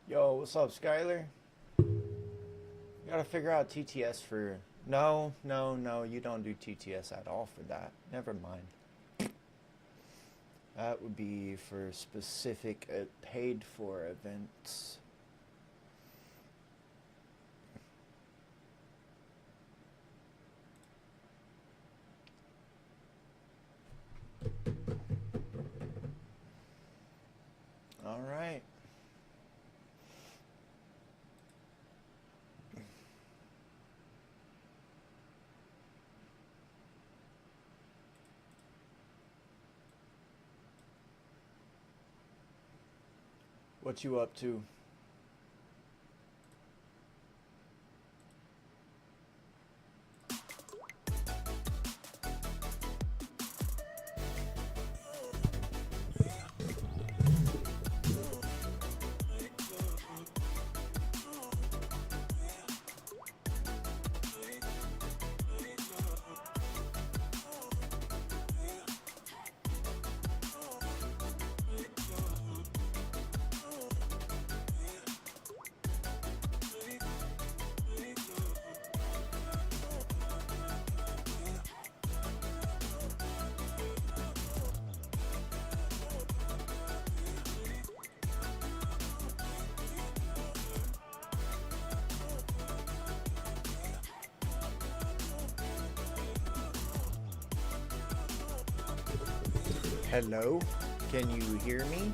Yo, what's up, Skyler? You gotta figure out TTS for. No, no, no, you don't do TTS at all for that. Never mind. That would be for specific paid for events. All right. What you up to? Hello? Can you hear me?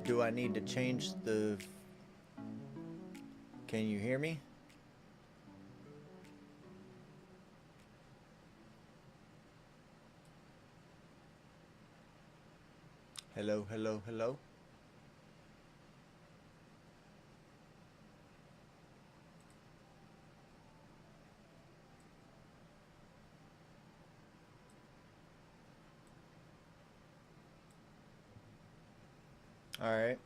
Do I need to change the... Can you hear me? Hello, hello, hello? All right.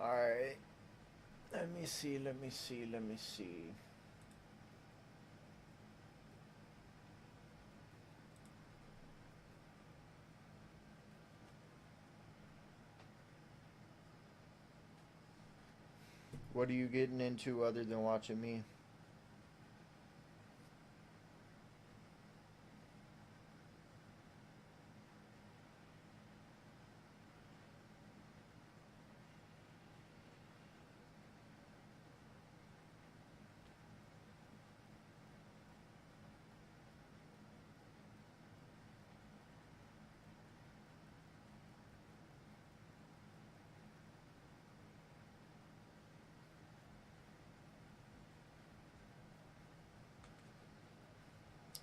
All right. Let me see, let me see, let me see. What are you getting into other than watching me?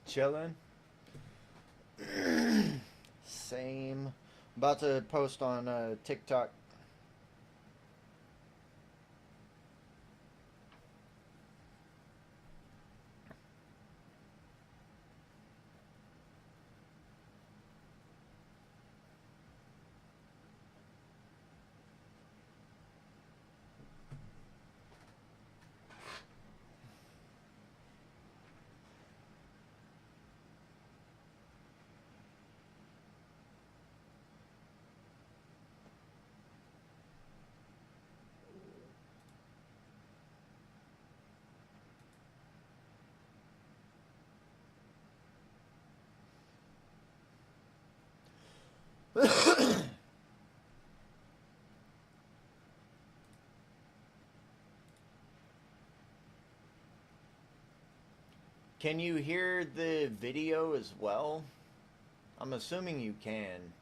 Chilling. Same. About to post on TikTok. Can you hear the video as well? I'm assuming you can.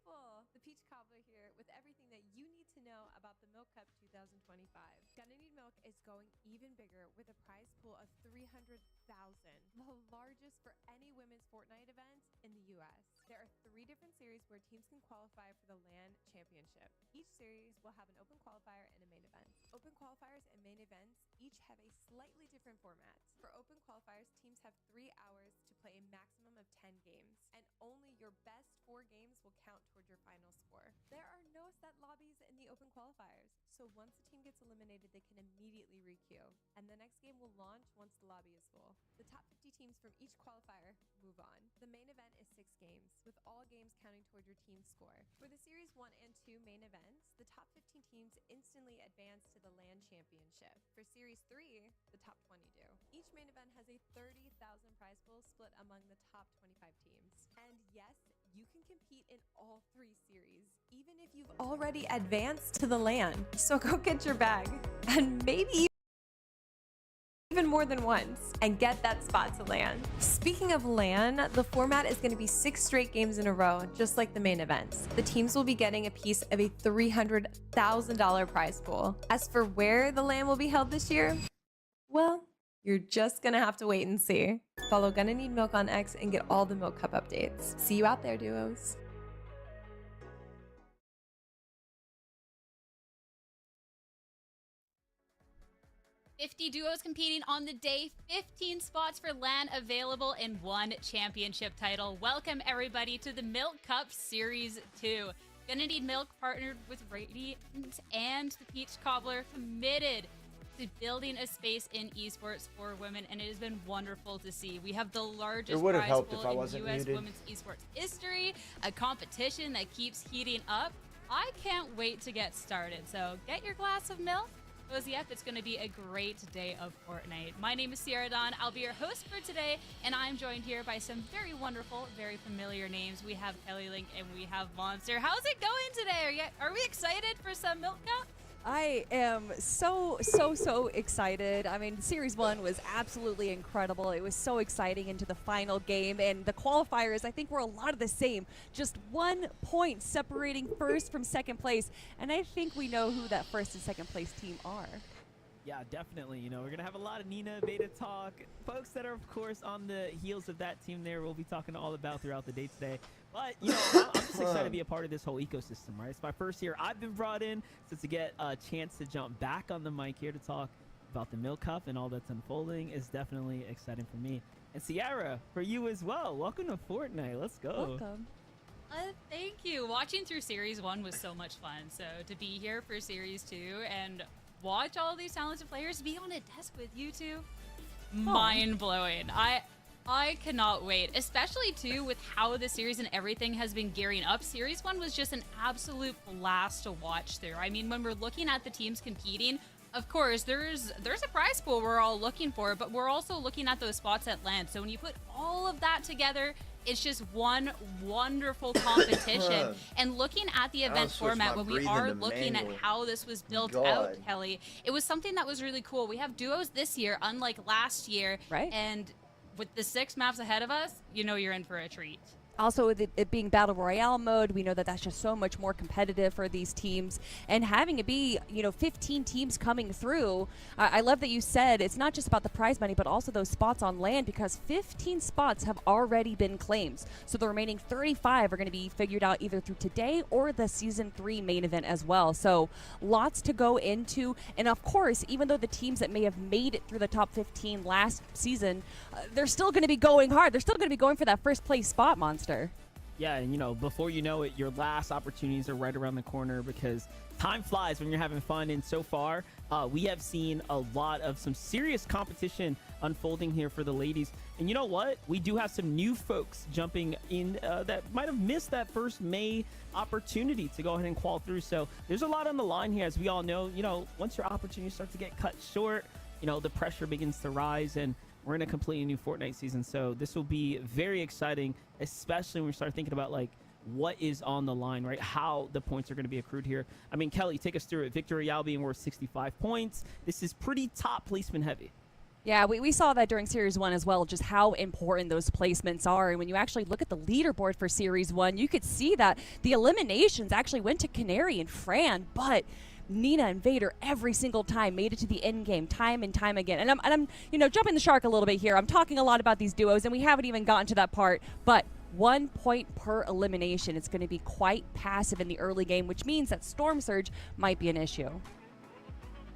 beautiful. The Peach Cobbler here with everything that you need to know about the Milk Cup 2025. Gonna Need Milk is going even bigger with a prize pool of $300,000, the largest for any women's Fortnite event in the US. There are 3 different series where teams can qualify for the LAN championship. Each series will have an open qualifier and a main event. Open qualifiers and main events each have a slightly different format. For open qualifiers, teams have 3 hours to play a maximum of 10 games, and only your best 4 games will count toward your final score. There are no set lobbies in the open qualifiers, so once a team gets eliminated, they can immediately re-queue, and the next game will launch once the lobby is full. The top 50 teams from each qualifier move on. The main event is 6 games, with all games counting toward your team's score. For the Series 1 and 2 main events, the top 15 teams instantly advance to the LAN championship. For Series 3, the top 20 do. Each main event has a 30,000 prize pool split among the top 25 teams. And yes, you can compete in all 3 series, even if you've already advanced to the LAN. So go get your bag, and maybe even more than once, and get that spot to LAN. Speaking of LAN, the format is going to be 6 straight games in a row, just like the main events. The teams will be getting a piece of a $300,000 prize pool. As for where the LAN will be held this year, well, you're just gonna have to wait and see. Follow Gonna Need Milk on X and get all the Milk Cup updates. See you out there, duos. 50 duos competing on the day, 15 spots for LAN available, and 1 championship title. Welcome everybody to the Milk Cup Series 2. Gonna Need Milk partnered with Radiant and the Peach Cobbler, committed to building a space in esports for women, and it has been wonderful to see. We have the largest prize pool in US women's esports history, a competition that keeps heating up. I can't wait to get started, so get your glass of milk. Cozy up, it's going to be a great day of Fortnite. My name is Sierra Dawn. I'll be your host for today, and I'm joined here by some very wonderful, very familiar names. We have Kelly Link and we have Monster. How's it going today? Are we excited for some Milk Cup? I am so excited. I mean, Series 1 was absolutely incredible. It was so exciting into the final game, and the qualifiers, I think, were a lot of the same. Just 1 point separating first from second place, and I think we know who that first and second place team are. Yeah, definitely. You know, we're going to have a lot of Nina beta talk. Folks that are, of course, on the heels of that team there, we'll be talking all about throughout the day today. But, you know, I'm just excited to be a part of this whole ecosystem, right? It's my first year I've been brought in, so to get a chance to jump back on the mic here to talk about the Milk Cup and all that's unfolding is definitely exciting for me. And Sierra, for you as well. Welcome to Fortnite. Let's go. Welcome. Thank you. Watching through Series 1 was so much fun. So to be here for Series 2 and watch all these talented players be on a desk with you two, mind-blowing. I cannot wait, especially too with how the series and everything has been gearing up. Series 1 was just an absolute blast to watch through. I mean, when we're looking at the teams competing, of course, there's a prize pool we're all looking for, but we're also looking at those spots at LAN. So when you put all of that together, it's just one wonderful competition. And looking at the event format, when we are looking at how this was built out, Kelly, it was something that was really cool. We have duos this year, unlike last year. Right. And with the 6 maps ahead of us, you know you're in for a treat. Also, with it being Battle Royale mode, we know that that's just so much more competitive for these teams. And having it be, 15 teams coming through, I love that you said it's not just about the prize money, but also those spots on LAN, because 15 spots have already been claimed. So the remaining 35 are going to be figured out either through today or the Season 3 main event as well. So lots to go into. And of course, even though the teams that may have made it through the top 15 last season, they're still going to be going hard. They're still going to be going for that first place spot, Monster. Yeah, and before you know it, your last opportunities are right around the corner, because time flies when you're having fun. And so far, we have seen a lot of some serious competition unfolding here for the ladies. And you know what? We do have some new folks jumping in that might have missed that first May opportunity to go ahead and qual through. So there's a lot on the line here, as we all know. Once your opportunities start to get cut short, the pressure begins to rise, and we're in a completely new Fortnite season. So this will be very exciting, especially when we start thinking about what is on the line, right? How the points are going to be accrued here. I mean, Kelly, take us through it. Victory Royale being worth 65 points. This is pretty top placement heavy. Yeah, we saw that during Series 1 as well, just how important those placements are. And when you actually look at the leaderboard for Series 1, you could see that the eliminations actually went to Canary and Fran, but Nina and Vader every single time made it to the end game time and time again. And I'm jumping the shark a little bit here. I'm talking a lot about these duos, and we haven't even gotten to that part, but 1 point per elimination. It's going to be quite passive in the early game, which means that Storm Surge might be an issue.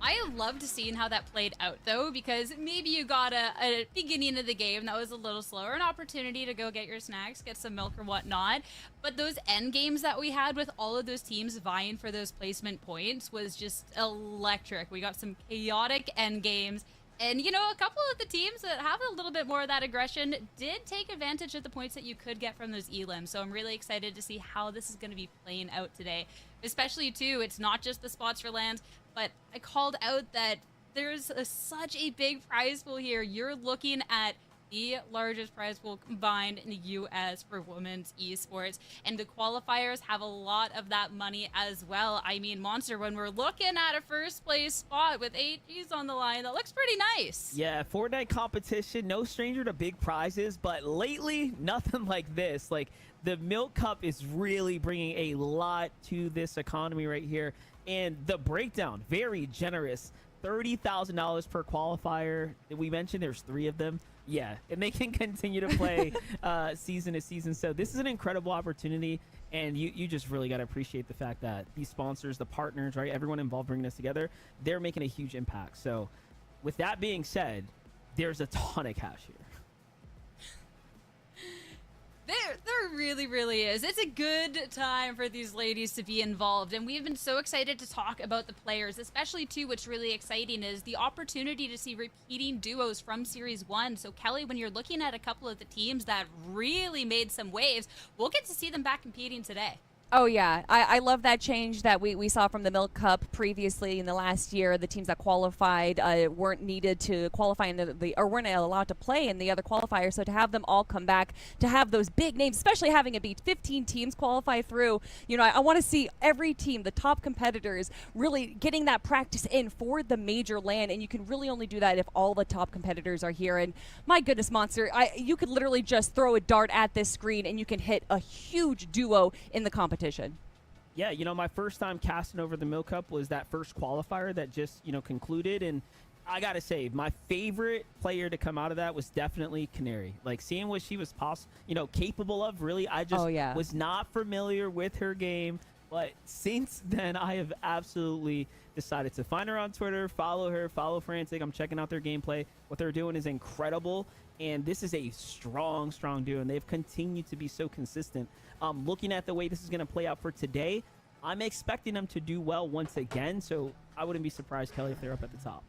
I loved seeing how that played out, though, because maybe you got a beginning of the game that was a little slower, an opportunity to go get your snacks, get some milk or whatnot. But those end games that we had with all of those teams vying for those placement points was just electric. We got some chaotic end games. And, a couple of the teams that have a little bit more of that aggression did take advantage of the points that you could get from those elims. So I'm really excited to see how this is going to be playing out today. Especially, too, it's not just the spots for lands, but I called out that there's such a big prize pool here. You're looking at the largest prize pool combined in the U.S. for women's esports, and the qualifiers have a lot of that money as well. I mean, Monster, when we're looking at a first place spot with 8 Gs on the line, that looks pretty nice. Yeah, Fortnite competition, no stranger to big prizes, but lately, nothing like this. Like, the Milk Cup is really bringing a lot to this economy right here. And the breakdown, very generous. $30,000 per qualifier. We mentioned there's 3 of them. Yeah, and they can continue to play season to season. So this is an incredible opportunity, and you just really got to appreciate the fact that these sponsors, the partners, right, everyone involved bringing this together, they're making a huge impact. So with that being said, there's a ton of cash here. There really, really is. It's a good time for these ladies to be involved, and we've been so excited to talk about the players, especially, too, what's really exciting is the opportunity to see repeating duos from Series 1. So, Kelly, when you're looking at a couple of the teams that really made some waves, we'll get to see them back competing today. Oh, yeah. I love that change that we saw from the Milk Cup previously in the last year. The teams that qualified weren't needed to qualify or weren't allowed to play in the other qualifiers. So to have them all come back, to have those big names, especially having it be 15 teams qualify through, I want to see every team, the top competitors, really getting that practice in for the major LAN. And you can really only do that if all the top competitors are here. And my goodness, Monster, you could literally just throw a dart at this screen and you can hit a huge duo in the competition. Yeah, my first time casting over the Milk Cup was that first qualifier that just, concluded. And I got to say, my favorite player to come out of that was definitely Canary. Like, seeing what she was capable of, really, I just was not familiar with her game. But since then, I have absolutely decided to find her on Twitter, follow her, follow Frantic. I'm checking out their gameplay. What they're doing is incredible. And this is a strong duo, and they've continued to be so consistent. Looking at the way this is going to play out for today, I'm expecting them to do well once again. So I wouldn't be surprised, Kelly, if they're up at the top.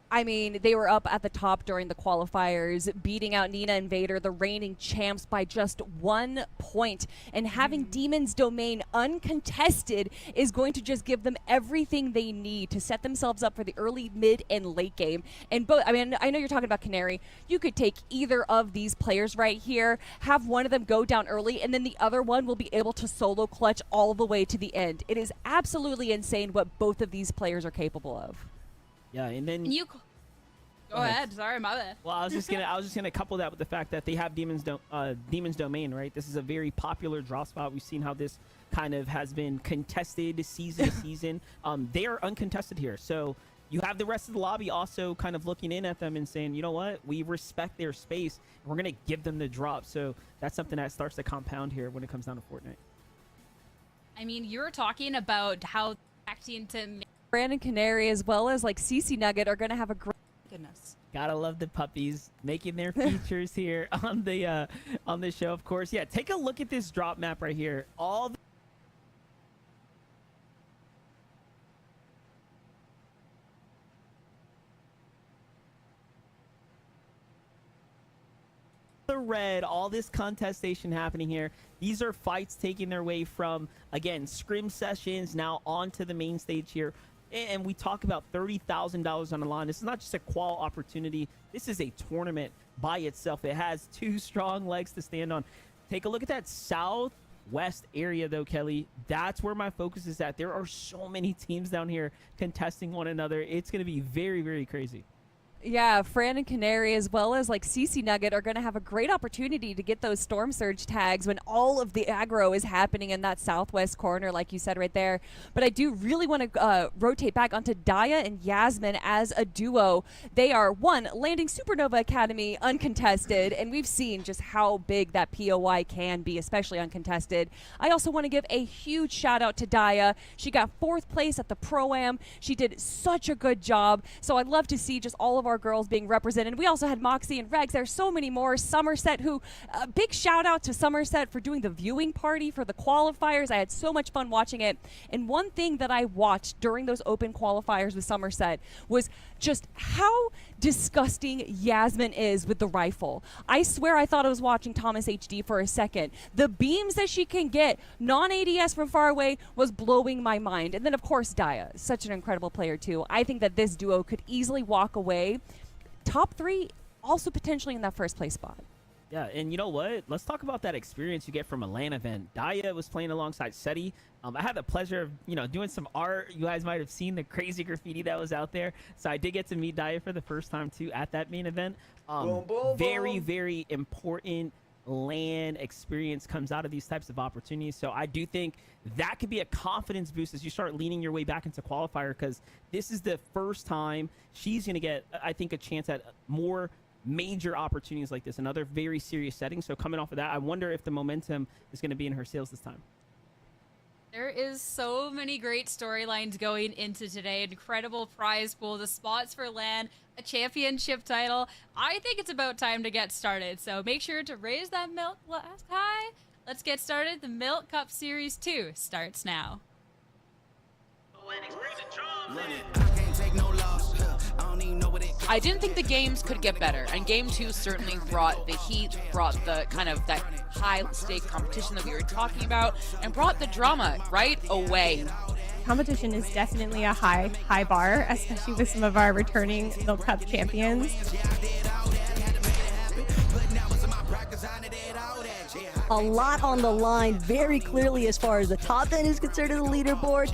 I mean, they were up at the top during the qualifiers, beating out Nina and Vader, the reigning champs, by just 1 point. And having Demon's Domain uncontested is going to just give them everything they need to set themselves up for the early, mid, and late game. And I know you're talking about Canary. You could take either of these players right here, have one of them go down early, and then the other one will be able to solo clutch all the way to the end. It is absolutely insane what both of these players are capable of. Yeah, and then you go ahead. Sorry, my bad. Well, I was just gonna couple that with the fact that they have Demon's Domain, right? This is a very popular draw spot. We've seen how this kind of has been contested season to season. They are uncontested here, so you have the rest of the lobby also kind of looking in at them and saying, you know what, we respect their space, and we're gonna give them the drop. So that's something that starts to compound here when it comes down to Fortnite. I mean, you're talking about how acting to Brandon Canary as well as like CC Nugget are going to have a great goodness. Gotta love the puppies making their features here on the show, of course. Yeah, take a look at this drop map right here. All the red, all this contestation happening here. These are fights taking their way from, again, scrim sessions now onto the main stage here. And we talk about $30,000 on the line. This is not just a qual opportunity. This is a tournament by itself. It has 2 strong legs to stand on. Take a look at that southwest area, though, Kelly. That's where my focus is at. There are so many teams down here contesting one another. It's going to be very, very crazy. Yeah, Fran and Canary, as well as like CC Nugget, are going to have a great opportunity to get those Storm Surge tags when all of the aggro is happening in that southwest corner, like you said right there. But I do really want to rotate back onto Daya and Yasmin as a duo. They are, one, landing Supernova Academy uncontested, and we've seen just how big that POI can be, especially uncontested. I also want to give a huge shout out to Daya. She got 4th place at the Pro-Am. She did such a good job. So I'd love to see just all of our girls being represented. We also had Moxie and Regs. There's so many more. Somerset, who, big shout out to Somerset for doing the viewing party for the qualifiers. I had so much fun watching it. And one thing that I watched during those open qualifiers with Somerset was just how disgusting Yasmin is with the rifle. I swear I thought I was watching Thomas HD for a second. The beams that she can get non-ADS from far away was blowing my mind. And then of course Daya, such an incredible player too. I think that this duo could easily walk away top 3, also potentially in that first place spot. Yeah, and you know what? Let's talk about that experience you get from a LAN event. Daya was playing alongside Seti. I had the pleasure of, doing some art. You guys might have seen the crazy graffiti that was out there. So I did get to meet Daya for the first time, too, at that main event. Boom, boom, very, boom. very important LAN experience comes out of these types of opportunities. So I do think that could be a confidence boost as you start leaning your way back into qualifier, because this is the first time she's going to get, I think, a chance at more major opportunities like this, another very serious setting. So coming off of that, I wonder if the momentum is going to be in her sails this time. There is so many great storylines going into today. Incredible prize pool, the spots for LAN, a championship title. I think it's about time to get started. So make sure to raise that milk glass high. Let's get started. The Milk Cup Series 2 starts now. I didn't think the games could get better, and Game 2 certainly brought the heat, brought the kind of that high-stake competition that we were talking about, and brought the drama right away. Competition is definitely a high bar, especially with some of our returning Milk Cup champions. A lot on the line, very clearly as far as the top end is concerned of the leaderboard.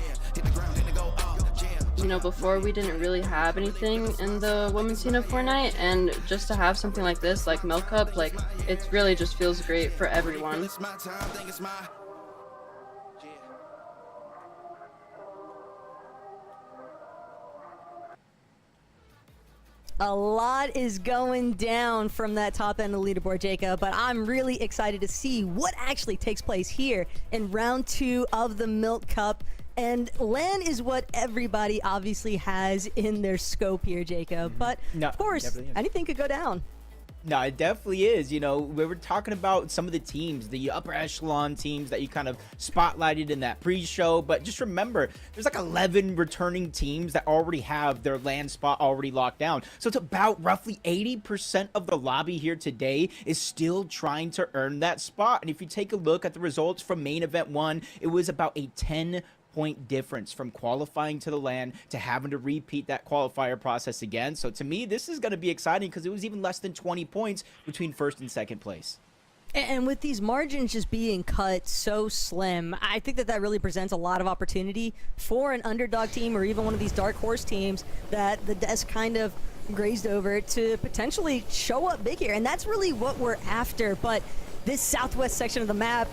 Before we didn't really have anything in the women's scene of Fortnite, and just to have something like this, like Milk Cup, like, it really just feels great for everyone. A lot is going down from that top end of the leaderboard, Jacob, but I'm really excited to see what actually takes place here in round 2 of the Milk Cup. And LAN is what everybody obviously has in their scope here, Jacob. But, No, of course, anything could go down. No, it definitely is. We were talking about some of the teams, the upper echelon teams that you kind of spotlighted in that pre-show. But just remember, there's like 11 returning teams that already have their LAN spot already locked down. So it's about roughly 80% of the lobby here today is still trying to earn that spot. And if you take a look at the results from main event 1, it was about a 10-point difference from qualifying to the LAN to having to repeat that qualifier process again. So to me, this is going to be exciting because it was even less than 20 points between first and second place. And with these margins just being cut so slim, I think that really presents a lot of opportunity for an underdog team or even one of these dark horse teams that the desk kind of grazed over to potentially show up big here. And that's really what we're after. But this southwest section of the map,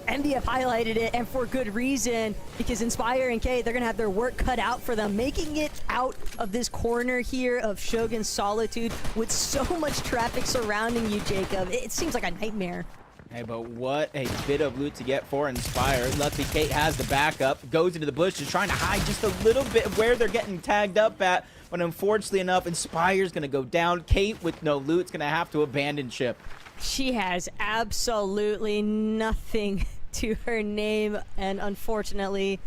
MDF highlighted it, and for good reason, because Inspire and K, they're going to have their work cut out for them, making it out of this corner here of Shogun's Solitude with so much traffic surrounding you, Jacob. It seems like a nightmare. Hey, but what a bit of loot to get for Inspire. Luckily, Kate has the backup, goes into the bushes, trying to hide just a little bit of where they're getting tagged up at. But unfortunately enough, Inspire's going to go down. Kate, with no loot, is going to have to abandon ship. She has absolutely nothing to her name, and unfortunately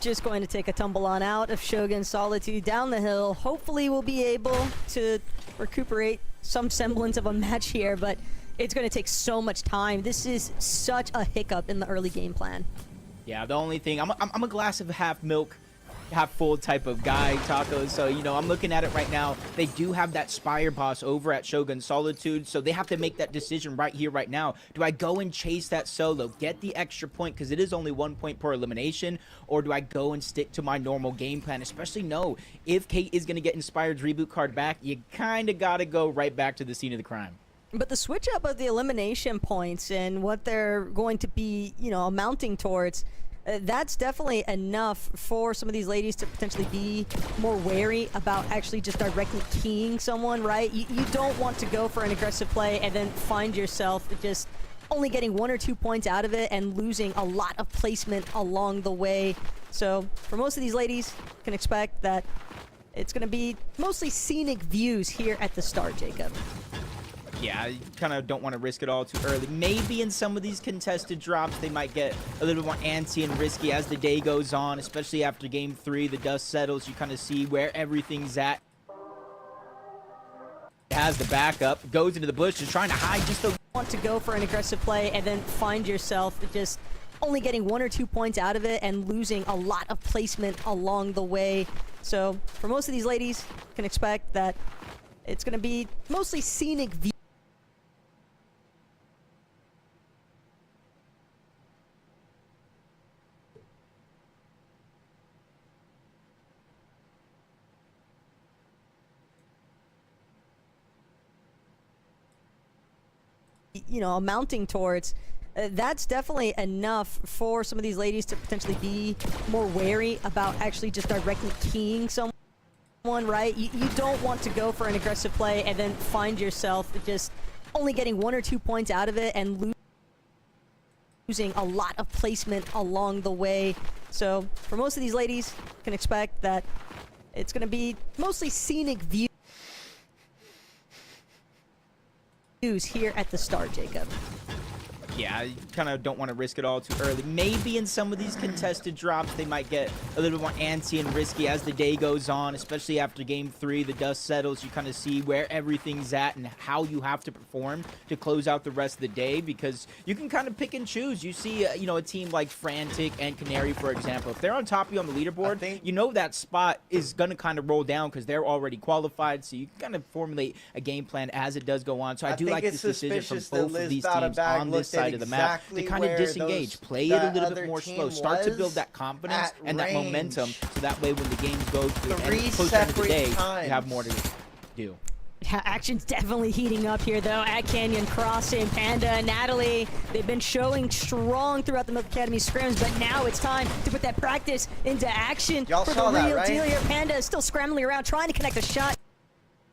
just going to take a tumble on out of Shogun's Solitude down the hill. Hopefully we'll be able to recuperate some semblance of a match here, but it's going to take so much time. This is such a hiccup in the early game plan. Yeah, the only thing, I'm a glass of half milk half full type of guy, Taco. So, you know, I'm looking at it right now. They do have that Spire boss over at Shogun Solitude, so they have to make that decision right here, right now. Do I go and chase that solo, get the extra point, because it is only 1 point per elimination, or do I go and stick to my normal game plan? Especially know if Kate is going to get Inspired's reboot card back, you kind of got to go right back to the scene of the crime. But the switch up of the elimination points and what they're going to be, you know, amounting towards, that's definitely enough for some of these ladies to potentially be more wary about actually just directly keying someone, right? You don't want to go for an aggressive play and then find yourself just only getting 1 or 2 points out of it and losing a lot of placement along the way. So for most of these ladies, you can expect that it's going to be mostly scenic views here at the start, Jacob. Yeah, you kind of don't want to risk it all too early. Maybe in some of these contested drops, they might get a little bit more antsy and risky as the day goes on, especially after game 3, the dust settles, you kind of see where everything's at. Has the backup, goes into the bushes, trying to hide just a... Want to go for an aggressive play and then find yourself just only getting 1 or 2 points out of it and losing a lot of placement along the way. So for most of these ladies, you can expect that it's going to be mostly scenic views. You know, amounting towards, that's definitely enough for some of these ladies to potentially be more wary about actually just directly keying someone, right? You don't want to go for an aggressive play and then find yourself just only getting 1 or 2 points out of it and losing a lot of placement along the way. So for most of these ladies, you can expect that it's going to be mostly scenic views here at the start, Jacob. Yeah, you kind of don't want to risk it all too early. Maybe in some of these contested drops, they might get a little bit more antsy and risky as the day goes on, especially after game 3, the dust settles, you kind of see where everything's at and how you have to perform to close out the rest of the day, because you can kind of pick and choose. You see, you know, a team like Frantic and Canary, for example, if they're on top of you on the leaderboard, you know that spot is going to kind of roll down because they're already qualified, so you can kind of formulate a game plan as it does go on. So I do like this decision from both of these teams on this side of the map to kind of disengage, play it a little bit more slow, start to build that confidence and that momentum, so that way when the games go to the end, closer to the day, you have more to do. Yeah, action's definitely heating up here, though, at Canyon Crossing. Panda and Natalie, they've been showing strong throughout the Milk Academy scrims, but now it's time to put that practice into action for the real deal here. Panda is still scrambling around, trying to connect a shot.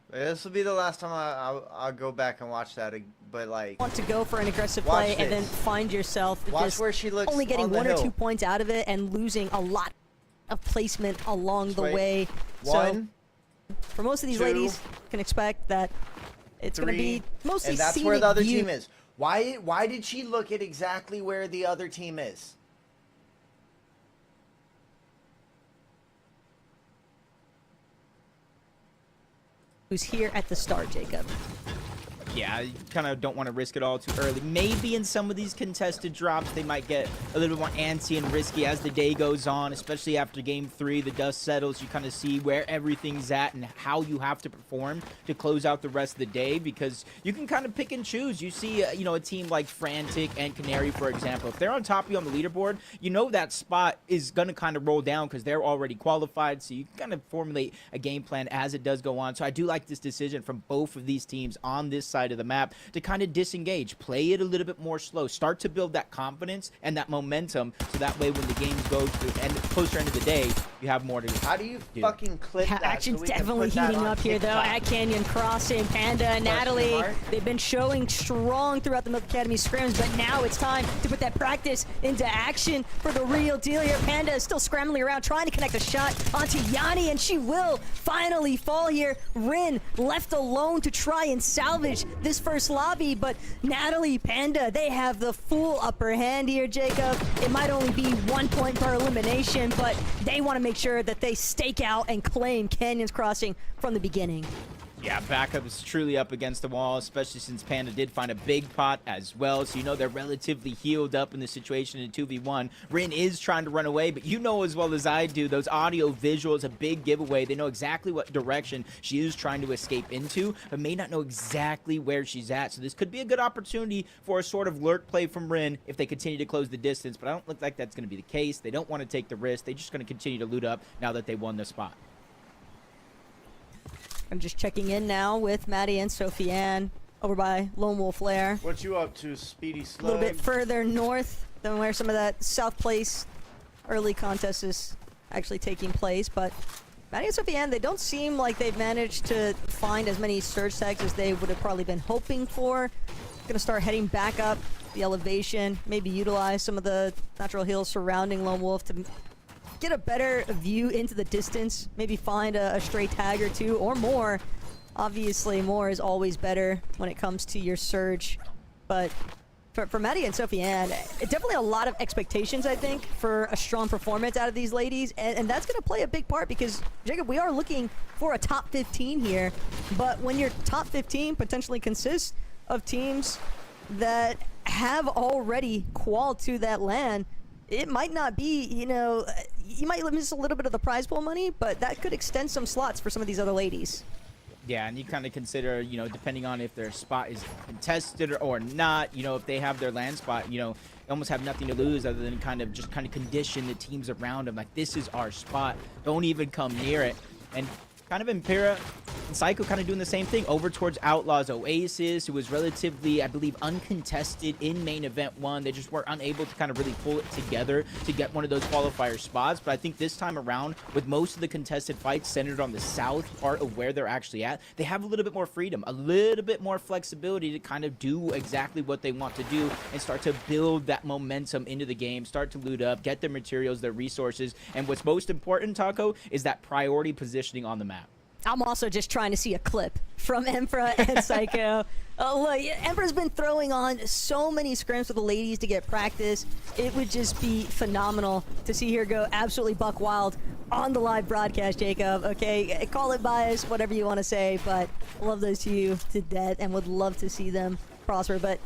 This will be the last time I'll go back and watch that, but like... Want to go for an aggressive play and then find yourself just where she looks only getting 1 or 2 hill. points out of it and losing a lot of placement along the way. 1, so for most of these 2, ladies, you can expect that it's going to be mostly and that's scenic where the other view. team is. Why did she look at exactly where the other team is? Who's here at the start, Jacob. Yeah, you kind of don't want to risk it all too early. Maybe in some of these contested drops, they might get a little bit more antsy and risky as the day goes on, especially after game 3, the dust settles, you kind of see where everything's at and how you have to perform to close out the rest of the day, because you can kind of pick and choose. You see, you know, a team like Frantic and Canary, for example, if they're on top of you on the leaderboard, you know that spot is going to kind of roll down because they're already qualified, so you can kind of formulate a game plan as it does go on. So I do like this decision from both of these teams on this side of the map to kind of disengage, play it a little bit more slow, start to build that confidence and that momentum, so that way when the games go to the end, closer end of the day, you have more to do. How do you fucking clip that? Action's so we can definitely put that heating on up here, though, TikTok? at Canyon Crossing. Panda and Natalie, they've been showing strong throughout the Milk Academy scrims, but now it's time to put that practice into action for the real deal here. Panda is still scrambling around, trying to connect a shot onto Yanni, and she will finally fall here. Rin left alone to try and salvage this first lobby, but Natalie, Panda, they have the full upper hand here, Jacob. It might only be 1 point per elimination, but they want to make sure that they stake out and claim Canyons Crossing from the beginning. Yeah, backup is truly up against the wall, especially since Panda did find a big pot as well. So you know they're relatively healed up in the situation in 2v1. Rin is trying to run away, but you know as well as I do, those audio visuals, a big giveaway. They know exactly what direction she is trying to escape into, but may not know exactly where she's at. So this could be a good opportunity for a sort of lurk play from Rin if they continue to close the distance, but I don't look like that's going to be the case. They don't want to take the risk. They're just going to continue to loot up now that they won the spot. I'm just checking in now with Maddie and Sophie-Ann over by Lone Wolf Lair. What you up to, Speedy Slug? A little bit further north than where some of that South Place early contest is actually taking place. But Maddie and Sophie-Ann, they don't seem like they've managed to find as many surge tags as they would have probably been hoping for. Gonna start heading back up the elevation, maybe utilize some of the natural hills surrounding Lone Wolf to get a better view into the distance, maybe find a stray tag or two or more. Obviously, more is always better when it comes to your surge. But for Maddie and Sophie-Ann, definitely a lot of expectations, I think, for a strong performance out of these ladies. And that's going to play a big part because, Jacob, we are looking for a top 15 here. But when your top 15 potentially consists of teams that have already qualified to that LAN, it might not be, you know, you might miss a little bit of the prize pool money, but that could extend some slots for some of these other ladies. Yeah, and you kind of consider, you know, depending on if their spot is contested or not, you know, if they have their land spot, you know, they almost have nothing to lose other than kind of condition the teams around them. Like, this is our spot. Don't even come near it. And kind of Impera and Psycho kind of doing the same thing over towards Outlaws Oasis, who was relatively, I believe, uncontested in main event 1. They just were unable to kind of really pull it together to get one of those qualifier spots. But I think this time around, with most of the contested fights centered on the south part of where they're actually at, they have a little bit more freedom, a little bit more flexibility to kind of do exactly what they want to do and start to build that momentum into the game, start to loot up, get their materials, their resources. And what's most important, Taco, is that priority positioning on the map. I'm also just trying to see a clip from Emperor and Psycho. Look, Emperor's been throwing on so many scrims with the ladies to get practice. It would just be phenomenal to see her go absolutely buck wild on the live broadcast, Jacob. Okay, call it bias, whatever you want to say, but I love those two to death and would love to see them prosper. But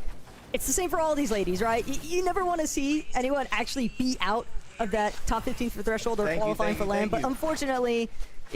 it's the same for all these ladies, right? You never want to see anyone actually be out of that top 15 for threshold or qualifying for LAN, but unfortunately,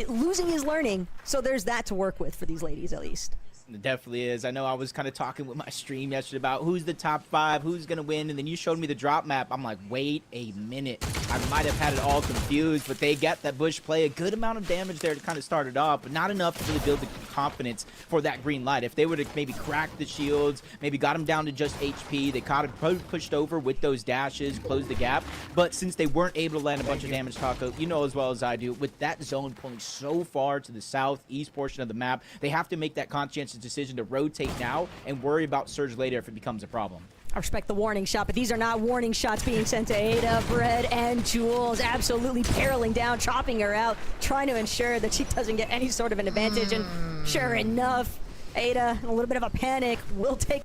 losing is learning, so there's that to work with for these ladies at least. It definitely is. I know I was kind of talking with my stream yesterday about who's the top 5, who's going to win, and then you showed me the drop map. I'm like, wait a minute. I might have had it all confused, but they got that bush play, a good amount of damage there to kind of start it off, but not enough to really build the confidence for that green light. If they would have maybe cracked the shields, maybe got them down to just HP, they kind of pushed over with those dashes, closed the gap, but since they weren't able to land a bunch of damage, Taco, you know as well as I do, with that zone pulling so far to the southeast portion of the map, they have to make that conscientious decision to rotate now and worry about surge later if it becomes a problem. I respect the warning shot, but these are not warning shots being sent to Ada, Bread, and Jules. Absolutely barreling down, chopping her out, trying to ensure that she doesn't get any sort of an advantage. And sure enough, Ada, in a little bit of a panic, will take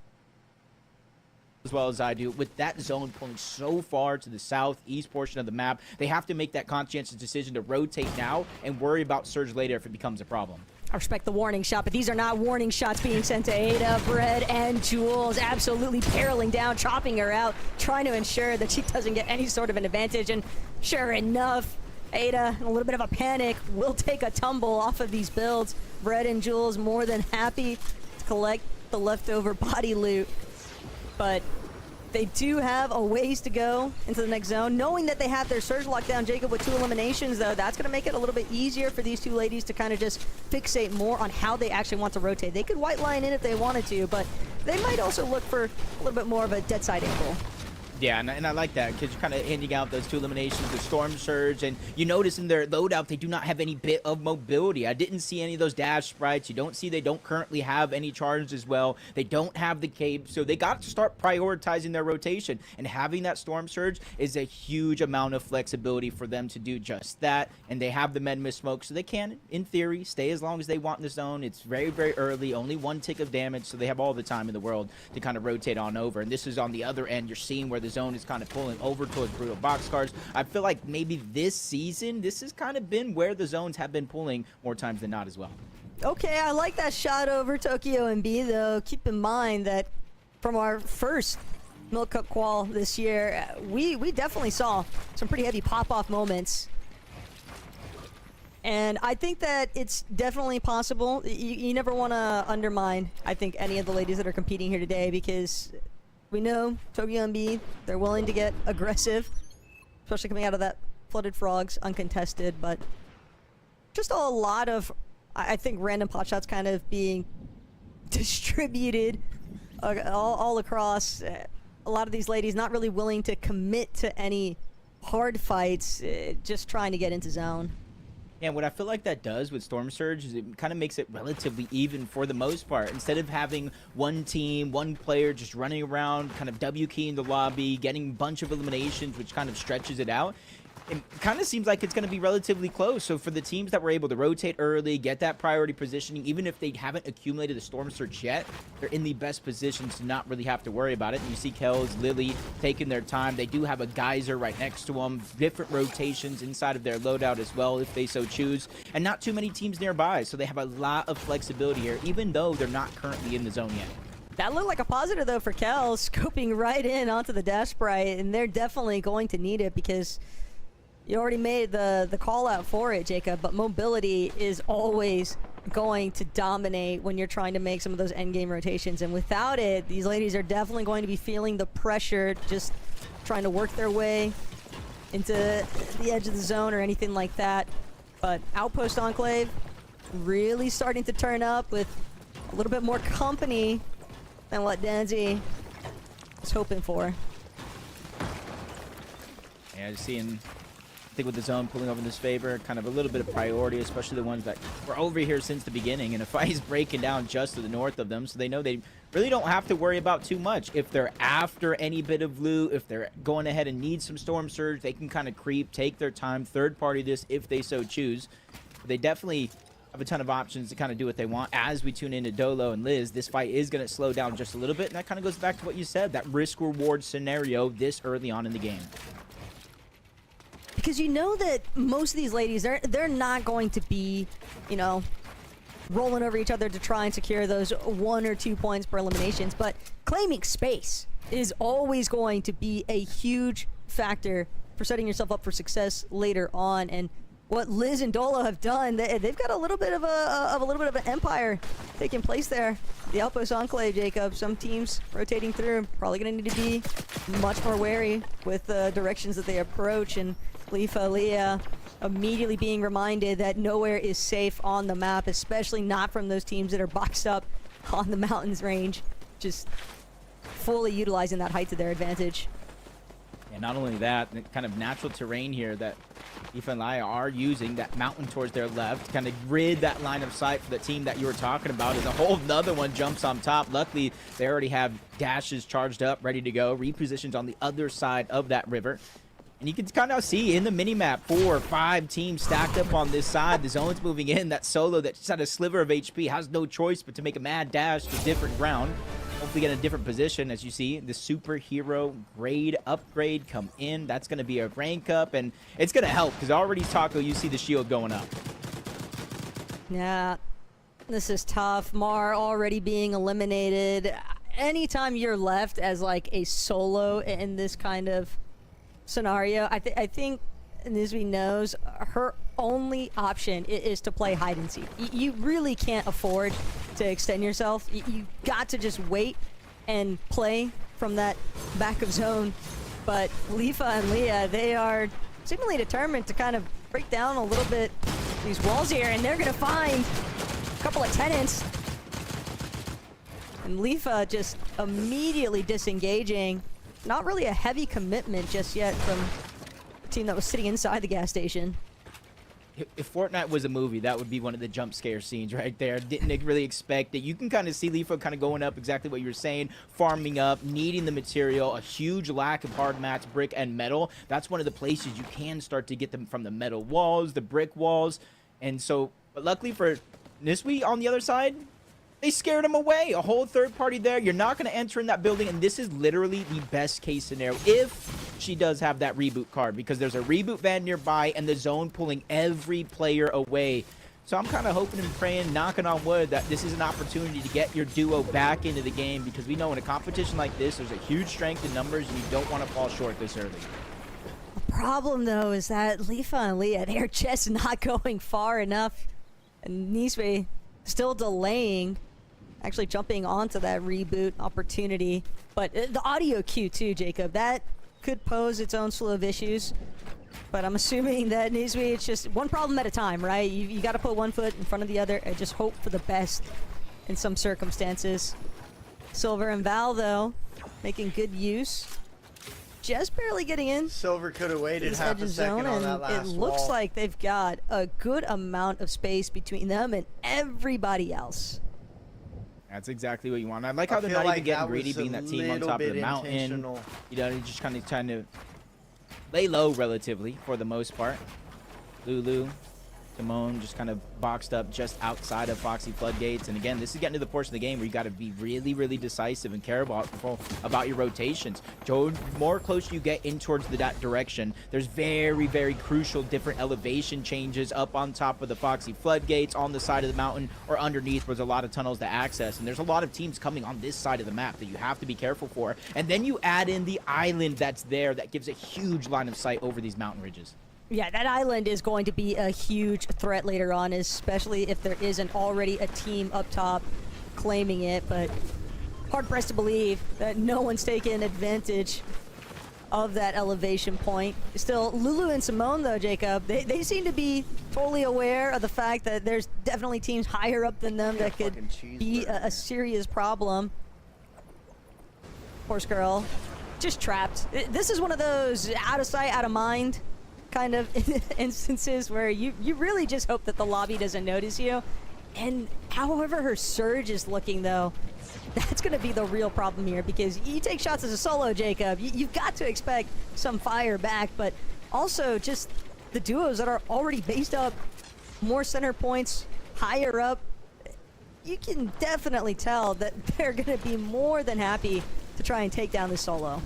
as well as I do, with that zone pulling so far to the southeast portion of the map, they have to make that conscientious decision to rotate now and worry about surge later if it becomes a problem. I respect the warning shot, but these are not warning shots being sent to Ada, Bread, and Jules. Absolutely barreling down, chopping her out, trying to ensure that she doesn't get any sort of an advantage. And sure enough, Ada, in a little bit of a panic, will take a tumble off of these builds. Bread and Jules more than happy to collect the leftover body loot. But they do have a ways to go into the next zone. Knowing that they have their surge lockdown, Jacob, with 2 eliminations, though, that's going to make it a little bit easier for these two ladies to kind of just fixate more on how they actually want to rotate. They could white line in if they wanted to, but they might also look for a little bit more of a dead side angle. Yeah, and I like that because you're kind of handing out those 2 eliminations, the Storm Surge, and you notice in their loadout they do not have any bit of mobility. I didn't see any of those dash sprites. You don't see they don't currently have any charge as well. They don't have the cape, so they got to start prioritizing their rotation, and having that Storm Surge is a huge amount of flexibility for them to do just that, and they have the Med Smoke, so they can, in theory, stay as long as they want in the zone. It's very, very early, only 1 tick of damage, so they have all the time in the world to kind of rotate on over, and this is on the other end. You're seeing where the zone is kind of pulling over towards brutal boxcars. I feel like maybe this season, this has kind of been where the zones have been pulling more times than not as well. Okay, I like that shot over Tokyo and B, though. Keep in mind that from our first Milk Cup qual this year, we definitely saw some pretty heavy pop-off moments. And I think that it's definitely possible. You never want to undermine, I think, any of the ladies that are competing here today, because we know Tokyo and B, they're willing to get aggressive, especially coming out of that Flooded Frogs uncontested, but just a lot of, I think, random pot shots kind of being distributed all across. A lot of these ladies not really willing to commit to any hard fights, just trying to get into zone. And what I feel like that does with Storm Surge is it kind of makes it relatively even for the most part. Instead of having one team, one player just running around, kind of W keying the lobby, getting a bunch of eliminations, which kind of stretches it out, it kind of seems like it's going to be relatively close. So for the teams that were able to rotate early, get that priority positioning, even if they haven't accumulated the Storm Surge yet, they're in the best positions to not really have to worry about it. And you see Kells, Lily taking their time. They do have a geyser right next to them, different rotations inside of their loadout as well if they so choose, and not too many teams nearby. So they have a lot of flexibility here, even though they're not currently in the zone yet. That looked like a positive, though, for Kells, scoping right in onto the dash sprite, and they're definitely going to need it because you already made the call out for it, Jacob, but mobility is always going to dominate when you're trying to make some of those endgame rotations. And without it, these ladies are definitely going to be feeling the pressure, just trying to work their way into the edge of the zone or anything like that. But Outpost Enclave really starting to turn up with a little bit more company than what Danzy was hoping for. Yeah, just seeing, I think with the zone pulling over in this favor, kind of a little bit of priority, especially the ones that were over here since the beginning, and a fight is breaking down just to the north of them, so they know they really don't have to worry about too much. If they're after any bit of loot, if they're going ahead and need some Storm Surge, they can kind of creep, take their time, third party this if they so choose. But they definitely have a ton of options to kind of do what they want. As we tune into Dolo and Liz, this fight is going to slow down just a little bit, and that kind of goes back to what you said, that risk-reward scenario this early on in the game. Because you know that most of these ladies, they're not going to be, you know, rolling over each other to try and secure those 1 or 2 points per eliminations, but claiming space is always going to be a huge factor for setting yourself up for success later on. And what Liz and Dolo have done, they've got a little bit of an empire taking place there. The Outpost Enclave, Jacob. Some teams rotating through, probably going to need to be much more wary with the directions that they approach. And Leah immediately being reminded that nowhere is safe on the map, especially not from those teams that are boxed up on the mountains range, just fully utilizing that height to their advantage. And not only that, the kind of natural terrain here that Aoife and Laia are using, that mountain towards their left, kind of rid that line of sight for the team that you were talking about, as a whole another one jumps on top. Luckily, they already have dashes charged up, ready to go, repositioned on the other side of that river. And you can kind of see in the minimap 4 or 5 teams stacked up on this side. The zone's moving in. That Solo that just had a sliver of HP has no choice but to make a mad dash to different ground. Hopefully get in a different position. As you see, the superhero grade upgrade come in. That's going to be a rank up, and it's going to help because already, Taco, you see the shield going up. Yeah, this is tough. Mar already being eliminated. Anytime you're left as like a solo in this kind of scenario, I think Nisby knows her only option is to play hide and seek. You really can't afford to extend yourself. You got to just wait and play from that back of zone. But Lifa and Leah, they are seemingly determined to kind of break down a little bit these walls here, and they're gonna find a couple of tenants. And Lifa just immediately disengaging. Not really a heavy commitment just yet from the team that was sitting inside the gas station. If Fortnite was a movie, that would be one of the jump scare scenes right there. Didn't really expect it. You can kind of see Lifa kind of going up exactly what you were saying, farming up, needing the material, a huge lack of hard mats, brick, and metal. That's one of the places you can start to get them from the metal walls, the brick walls. And so, but luckily for Niswi on the other side, they scared him away. A whole third party there. You're not going to enter in that building. And this is literally the best case scenario if she does have that reboot card, because there's a reboot van nearby and the zone pulling every player away. So I'm kind of hoping and praying, knocking on wood, that this is an opportunity to get your duo back into the game, because we know in a competition like this, there's a huge strength in numbers, and you don't want to fall short this early. The problem, though, is that Lifa and Leah, they're just not going far enough. And Niswe still delaying, actually jumping onto that reboot opportunity. But the audio cue, too, Jacob, that could pose its own slew of issues. But I'm assuming that Niswe, it's just one problem at a time, right? You got to put one foot in front of the other and just hope for the best in some circumstances. Silver and Val, though, making good use. Just barely getting in. Silver could have waited This half edge a of second zone, on and that last it looks wall. like they've got a good amount of space between them and everybody else. That's exactly what you want. I like how I they're feel not like even getting that greedy, was a being that team on little top of bit the mountain. intentional. You know, just kind of trying to lay low relatively for the most part. Lulu, Simone just kind of boxed up just outside of Foxy Floodgates. And again, this is getting to the portion of the game where you got to be really, really decisive and care about your rotations. The more close you get in towards that direction, there's very, very crucial different elevation changes up on top of the Foxy Floodgates, on the side of the mountain, or underneath where there's a lot of tunnels to access. And there's a lot of teams coming on this side of the map that you have to be careful for. And then you add in the island that's there that gives a huge line of sight over these mountain ridges. Yeah, that island is going to be a huge threat later on, especially if there isn't already a team up top claiming it. But hard-pressed to believe that no one's taken advantage of that elevation point. Still, Lulu and Simone, though, Jacob, they seem to be totally aware of the fact that there's definitely teams higher up than them that could be a serious problem. Horse Girl, just trapped. This is one of those out of sight, out of mind kind of instances where you really just hope that the lobby doesn't notice you. And however her surge is looking, though, that's going to be the real problem here, because you take shots as a solo, Jacob. You've got to expect some fire back, but also just the duos that are already based up, more center points, higher up, you can definitely tell that they're going to be more than happy to try and take down this solo.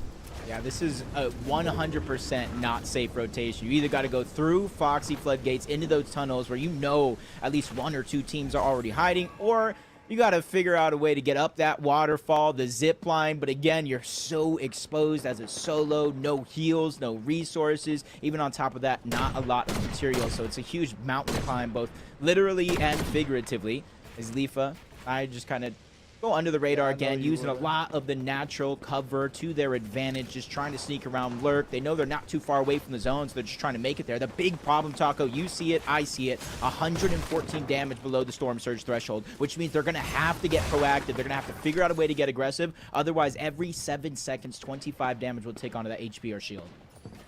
Yeah, this is a 100% not safe rotation. You either got to go through Foxy Floodgates into those tunnels where you know at least one or two teams are already hiding, or you got to figure out a way to get up that waterfall, the zip line. But again, you're so exposed as a solo, no heals, no resources. Even on top of that, not a lot of material. So it's a huge mountain climb, both literally and figuratively. As Lifa, I just kind of go under the radar again, using a lot of the natural cover to their advantage, just trying to sneak around, lurk. They know they're not too far away from the zone, so they're just trying to make it there. The big problem, Taco, you see it, I see it, 114 damage below the Storm Surge threshold, which means they're going to have to get proactive. They're going to have to figure out a way to get aggressive. Otherwise, every 7 seconds, 25 damage will take onto that HP or shield.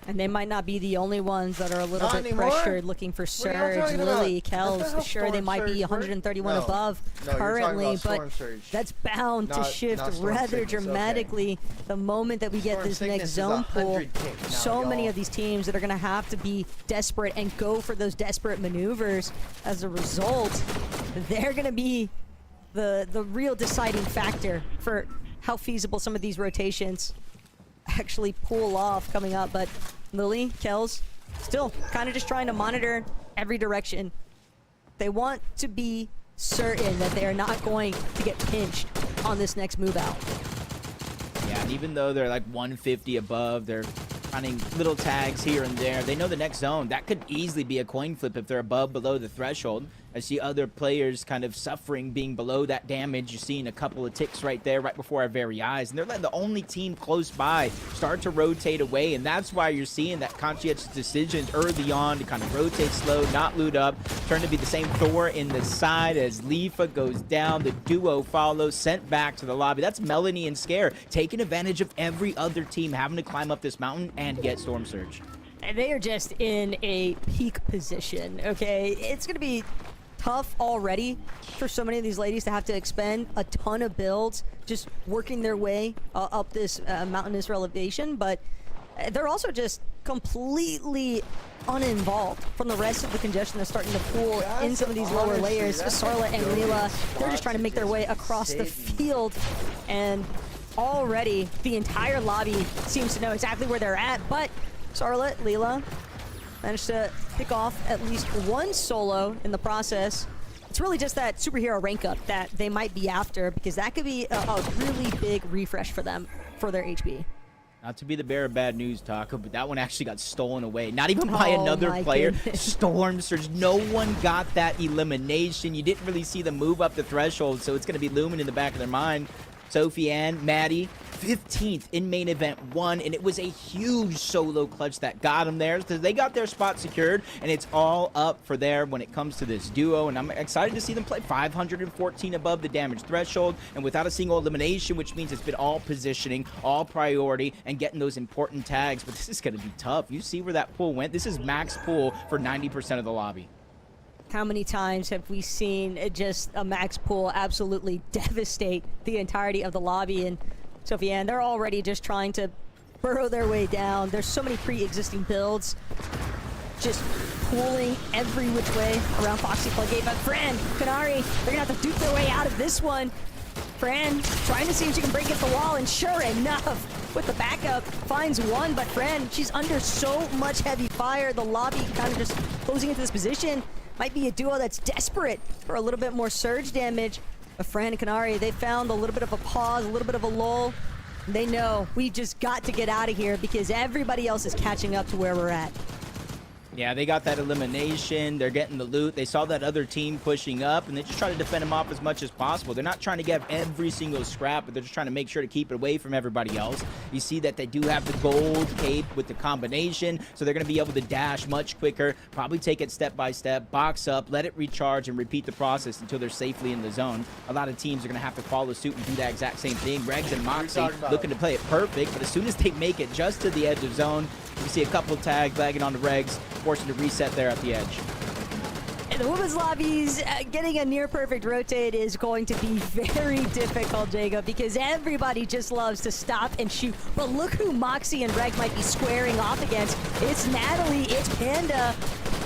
And they might not be the only ones that are a little Not bit anymore. pressured, looking for What are y'all surge. talking Lily, about? That's not how Kells, sure, they Storm might be Surge 131 works. above No, you're talking currently, about but Storm Surge. that's bound to Not- shift not Storm rather Sickness, okay. dramatically the moment that we get Storm this Sickness next is zone pool. 100 ticks now, So many y'all. of these teams that are going to have to be desperate and go for those desperate maneuvers. As a result, they're going to be the real deciding factor for how feasible some of these rotations actually pull off coming up. But Lily, Kells, still kind of just trying to monitor every direction. They want to be certain that they are not going to get pinched on this next move out. Yeah, and even though they're like 150 above, they're running little tags here and there. They know the next zone, that could easily be a coin flip if they're below the threshold. I see other players kind of suffering being below that damage. You're seeing a couple of ticks right there, right before our very eyes. And they're letting the only team close by start to rotate away. And that's why you're seeing that conscientious decisions early on to kind of rotate slow, not loot up. Turn to be the same Thor in the side as Lifa goes down. The duo follows, sent back to the lobby. That's Melanie and Scare taking advantage of every other team having to climb up this mountain and get Storm Surge. And they are just in a peak position, okay? It's going to be tough already for so many of these ladies to have to expend a ton of builds just working their way up this mountainous elevation, but they're also just completely uninvolved from the rest of the congestion that's starting to pool in some of these lower layers. Sarla and Leela, they're just trying to make their way across the field, and already the entire lobby seems to know exactly where they're at. But Sarla, Leela, managed to pick off at least one solo in the process. It's really just that superhero rank up that they might be after, because that could be a really big refresh for them for their HP. Not to be the bearer of bad news, Taco, but that one actually got stolen away. Not even by another my player. goodness. Storm Surge. No one got that elimination. You didn't really see them move up the threshold, so it's going to be looming in the back of their mind. Sophie and Maddie, 15th in main event 1, and it was a huge solo clutch that got them there. So they got their spot secured, and it's all up for there when it comes to this duo, and I'm excited to see them play. 514 above the damage threshold, and without a single elimination, which means it's been all positioning, all priority, and getting those important tags. But this is going to be tough. You see where that pool went? This is max pool for 90% of the lobby. How many times have we seen just a max pool absolutely devastate the entirety of the lobby? And Sophie Ann, they're already just trying to burrow their way down. There's so many pre-existing builds just pooling every which way around Foxy Floodgate. But Fran, Kanari, they're gonna have to duke their way out of this one. Fran trying to see if she can break at the wall, and sure enough, with the backup, finds one. But Fran, she's under so much heavy fire. The lobby kind of just closing into this position. Might be a duo that's desperate for a little bit more surge damage. But Fran and Kanari, they found a little bit of a pause, a little bit of a lull. They know we just got to get out of here because everybody else is catching up to where we're at. Yeah, they got that elimination. They're getting the loot. They saw that other team pushing up, and they just try to defend them off as much as possible. They're not trying to get every single scrap, but they're just trying to make sure to keep it away from everybody else. You see that they do have the gold cape with the combination, so they're going to be able to dash much quicker, probably take it step by step, box up, let it recharge, and repeat the process until they're safely in the zone. A lot of teams are going to have to follow suit and do that exact same thing. Regs and Moxie looking to play it perfect, but as soon as they make it just to the edge of zone, you see a couple of tags lagging on the Regs, forcing to reset there at the edge. And the women's lobbies, getting a near perfect rotate is going to be very difficult, Jacob, because everybody just loves to stop and shoot. But look who Moxie and Reg might be squaring off against. It's Natalie, it's Panda.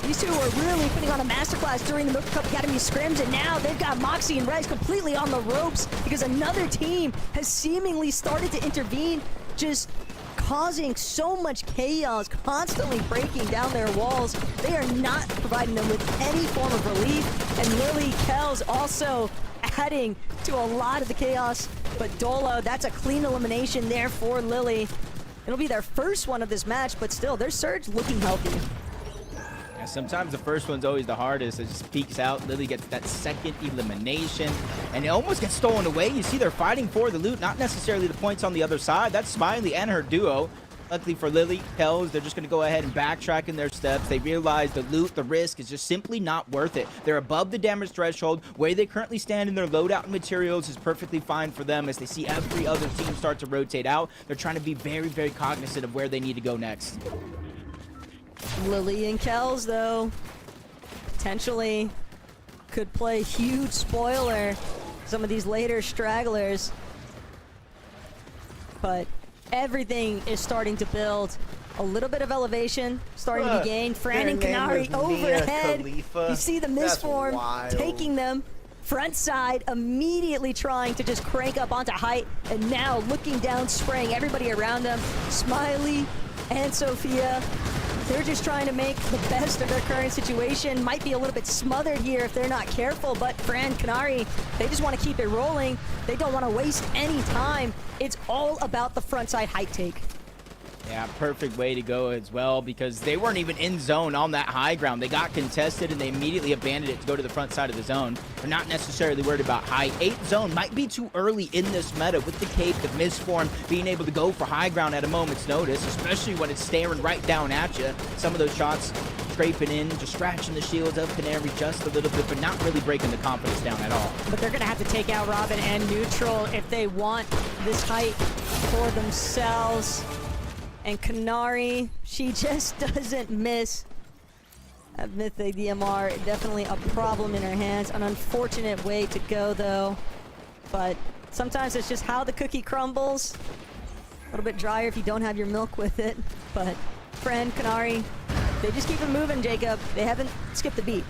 These two are really putting on a masterclass during the Milk Cup Academy scrims, and now they've got Moxie and Reg completely on the ropes because another team has seemingly started to intervene, just causing so much chaos, constantly breaking down their walls. They are not providing them with any form of relief. And Lily Kells also adding to a lot of the chaos. But Dolo, that's a clean elimination there for Lily. It'll be their first one of this match, but still, their Surge looking healthy. Yeah, sometimes the first one's always the hardest. It just peeks out. Lily gets that second elimination, and it almost gets stolen away. You see they're fighting for the loot, not necessarily the points on the other side. That's Smiley and her duo. Luckily for Lily Kells, they're just going to go ahead and backtrack in their steps. They realize the loot, the risk is just simply not worth it. They're above the damage threshold. Where they currently stand in their loadout and materials is perfectly fine for them as they see every other team start to rotate out. They're trying to be very, very cognizant of where they need to go next. Lily and Kells, though, potentially could play huge spoiler some of these later stragglers. But everything is starting to build. A little bit of elevation starting to be gained. Fran and Kanari overhead. You see the misform taking them. Front side immediately trying to just crank up onto height, and now looking down, spraying everybody around them. Smiley and Sophia, they're just trying to make the best of their current situation. Might be a little bit smothered here if they're not careful, but Fran, Kanari, they just want to keep it rolling. They don't want to waste any time. It's all about the front side height take. Yeah, perfect way to go as well, because they weren't even in zone on that high ground. They got contested and they immediately abandoned it to go to the front side of the zone. They're not necessarily worried about height. 8th zone might be too early in this meta with the cape, the misform, being able to go for high ground at a moment's notice, especially when it's staring right down at you. Some of those shots scraping in, just scratching the shields of Canary just a little bit, but not really breaking the confidence down at all. But they're going to have to take out Robin and Neutral if they want this height for themselves. And Kanari, she just doesn't miss. That Mythic DMR, definitely a problem in her hands. An unfortunate way to go, though. But sometimes it's just how the cookie crumbles. A little bit drier if you don't have your milk with it. But Fran, Kanari, they just keep it moving, Jacob. They haven't skipped a beat.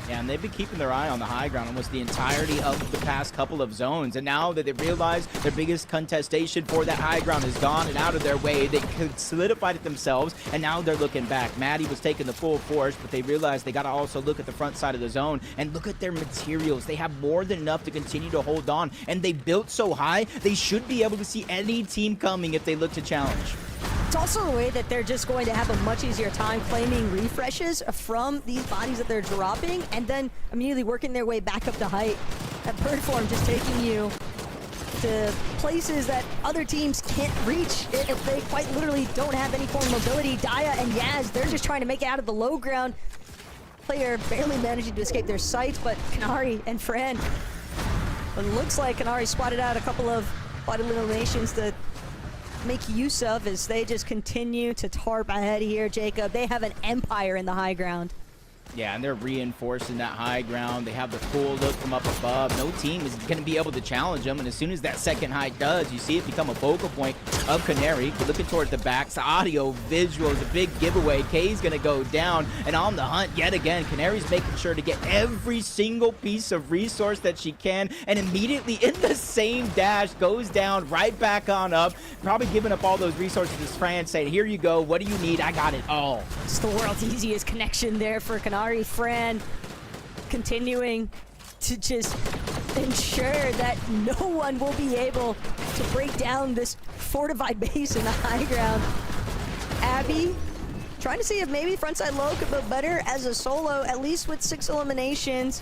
Yeah, and they've been keeping their eye on the high ground almost the entirety of the past couple of zones. And now that they realize their biggest contestation for that high ground is gone and out of their way, they solidified it themselves, and now they're looking back. Maddie was taking the full force, but they realized they got to also look at the front side of the zone and look at their materials. They have more than enough to continue to hold on, and they built so high, they should be able to see any team coming if they look to challenge. It's also the way that they're just going to have a much easier time claiming refreshes from these bodies that they're dropping and then immediately working their way back up to height. That bird form just taking you to places that other teams can't reach if they quite literally don't have any form of mobility. Daya and Yaz, they're just trying to make it out of the low ground. Player barely managing to escape their sights, but Kanari and Fran. It looks like Kanari spotted out a couple of body eliminations to make use of as they just continue to tarp ahead here, Jacob. They have an empire in the high ground. Yeah, and they're reinforcing that high ground. They have the cool look from up above. No team is going to be able to challenge them, and as soon as that second height does, you see it become a focal point of Canary. We're looking towards the backs. The audio visual is a big giveaway. Kay's going to go down, and on the hunt yet again. Canary's making sure to get every single piece of resource that she can, and immediately in the same dash goes down, right back on up, probably giving up all those resources to Fran, saying, here you go, what do you need? I got it all. It's the world's easiest connection there for Kanari. Fran continuing to just ensure that no one will be able to break down this fortified base in the high ground. Abby trying to see if maybe frontside low could go better as a solo, at least with 6 eliminations.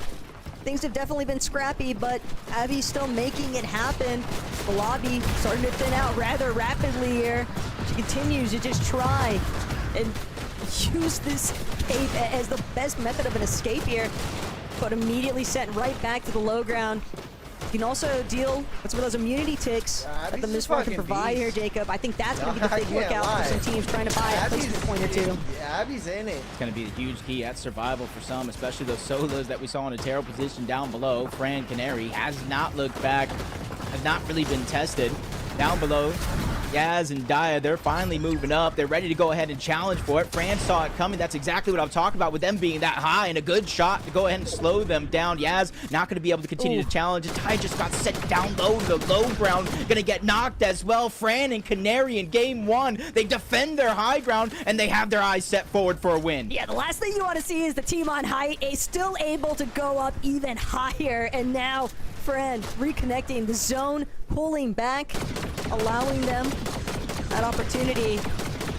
Things have definitely been scrappy, but Abby's still making it happen. The lobby starting to thin out rather rapidly here. She continues to just try and use this cape as the best method of an escape here, but immediately sent right back to the low ground. You can also deal with some of those immunity ticks that the Misfire can provide here, Jacob. I think that's going to be the big lookout for some teams trying to buy a placement point or two. Abby's in it. It's going to be a huge key at survival for some, especially those solos that we saw in a terrible position down below. Fran Canary has not looked back, has not really been tested. Down below, Yaz and Daya, they're finally moving up. They're ready to go ahead and challenge for it. Fran saw it coming. That's exactly what I'm talking about with them being that high, and a good shot to go ahead and slow them down. Yaz not going to be able to continue to challenge. Daya just got set down low to the low ground. Going to get knocked as well. Fran and Canary in game 1, they defend their high ground, and they have their eyes set forward for a win. Yeah, the last thing you want to see is the team on height is still able to go up even higher, and now Fran reconnecting the zone, pulling back, allowing them that opportunity,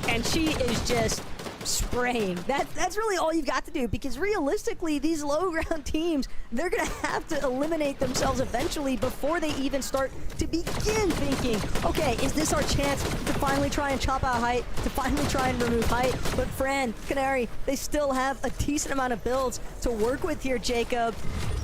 and she is just spraying. That's really all you've got to do, because realistically, these low ground teams, they're gonna have to eliminate themselves eventually before they even start to begin thinking, okay, is this our chance to finally try and chop out height, to finally try and remove height? But Fran, Canary, they still have a decent amount of builds to work with here, Jacob.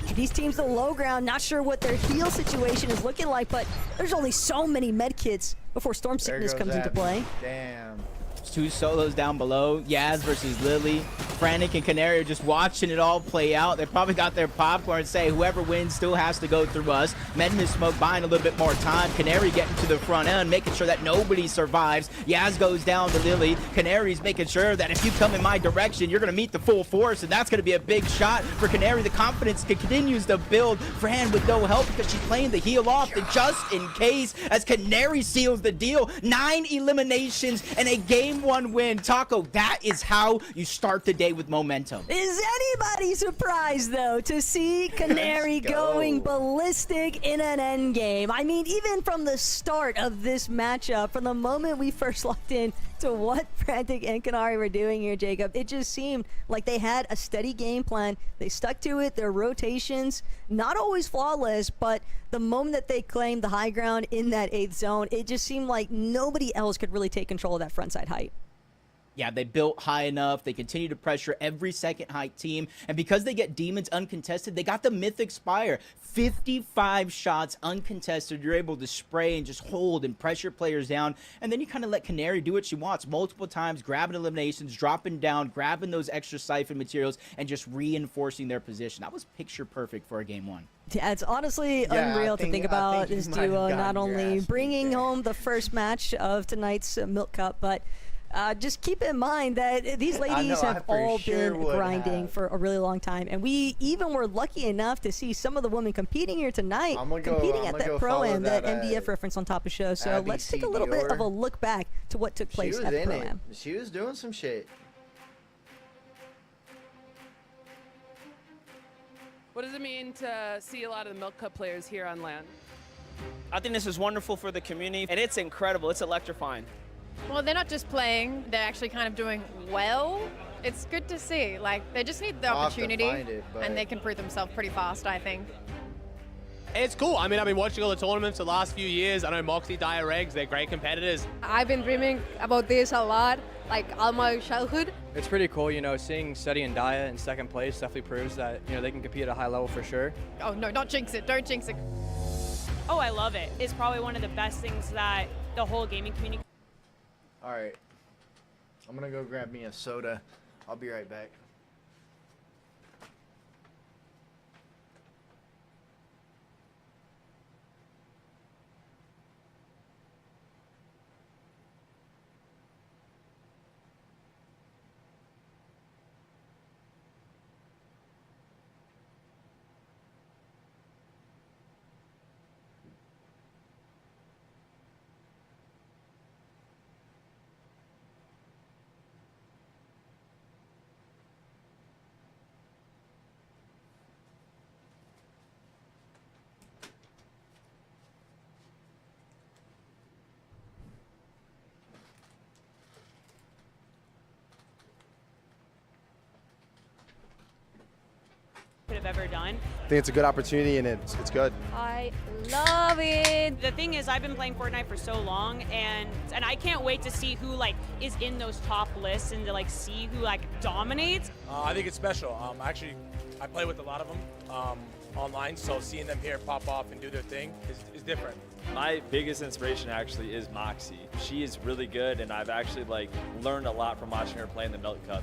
And these teams, the low ground, not sure what their heal situation is looking like, but there's only so many med kits before Storm Sickness comes into play. Damn. 2 solos down below. Yaz versus Lily. Frantic and Canary are just watching it all play out. They probably got their popcorn and say whoever wins still has to go through us. Medman Smoke buying a little bit more time. Canary getting to the front end, making sure that nobody survives. Yaz goes down to Lily. Canary's making sure that if you come in my direction, you're going to meet the full force, and that's going to be a big shot for Canary. The confidence continues to build. Fran with no help because she's playing the heal off, and just in case, as Canary seals the deal. 9 eliminations and a game 1 win. Taco, that is how you start the day with momentum. Is anybody surprised, though, to see Canary going ballistic in an end game? I mean, even from the start of this matchup, from the moment we first locked in to what Frantic and Canary were doing here, Jacob, it just seemed like they had a steady game plan. They stuck to it. Their rotations, not always flawless, but the moment that they claimed the high ground in that 8th zone, it just seemed like nobody else could really take control of that frontside height. Yeah, they built high enough. They continue to pressure every second height team. And because they get Demons uncontested, they got the Mythic Spire. 55 shots uncontested. You're able to spray and just hold and pressure players down. And then you kind of let Canary do what she wants multiple times, grabbing eliminations, dropping down, grabbing those extra siphon materials, and just reinforcing their position. That was picture perfect for a game 1. Yeah, it's honestly unreal to think about this duo not only bringing home the first match of tonight's Milk Cup, but just keep in mind that these ladies I have for all sure been would grinding have. for a really long time, and we even were lucky enough to see some of the women competing here tonight, competing at that pro-am, that MDF reference on top of show. So Abby let's take C. a little bit Dior. of a look back to what took place She at was the in it. pro-am. She was doing some shit. What does it mean to see a lot of the Milk Cup players here on land? I think this is wonderful for the community, and it's incredible. It's electrifying. Well, they're not just playing, they're actually kind of doing well. It's good to see. Like, they just need the I'll have to opportunity, find it, but- and they can prove themselves pretty fast, I think. It's cool. I mean, I've been watching all the tournaments the last few years. I know Moxie, Dire Regs, they're great competitors. I've been dreaming about this a lot, like all my childhood. It's pretty cool, you know, seeing Seti and Daya in second place definitely proves that, you know, they can compete at a high level for sure. Oh no, don't jinx it, don't jinx it. Oh, I love it. It's probably one of the best things that the whole gaming community. All right. I'm going to go grab me a soda. I'll be right back. Could have ever done. I think it's a good opportunity and it's good. I love it. The thing is, I've been playing Fortnite for so long, and I can't wait to see who like is in those top lists and to like see who like dominates. I think it's special. Actually, I play with a lot of them online, so seeing them here pop off and do their thing is different. My biggest inspiration actually is Moxie. She is really good, and I've actually like learned a lot from watching her play in the Milk Cup.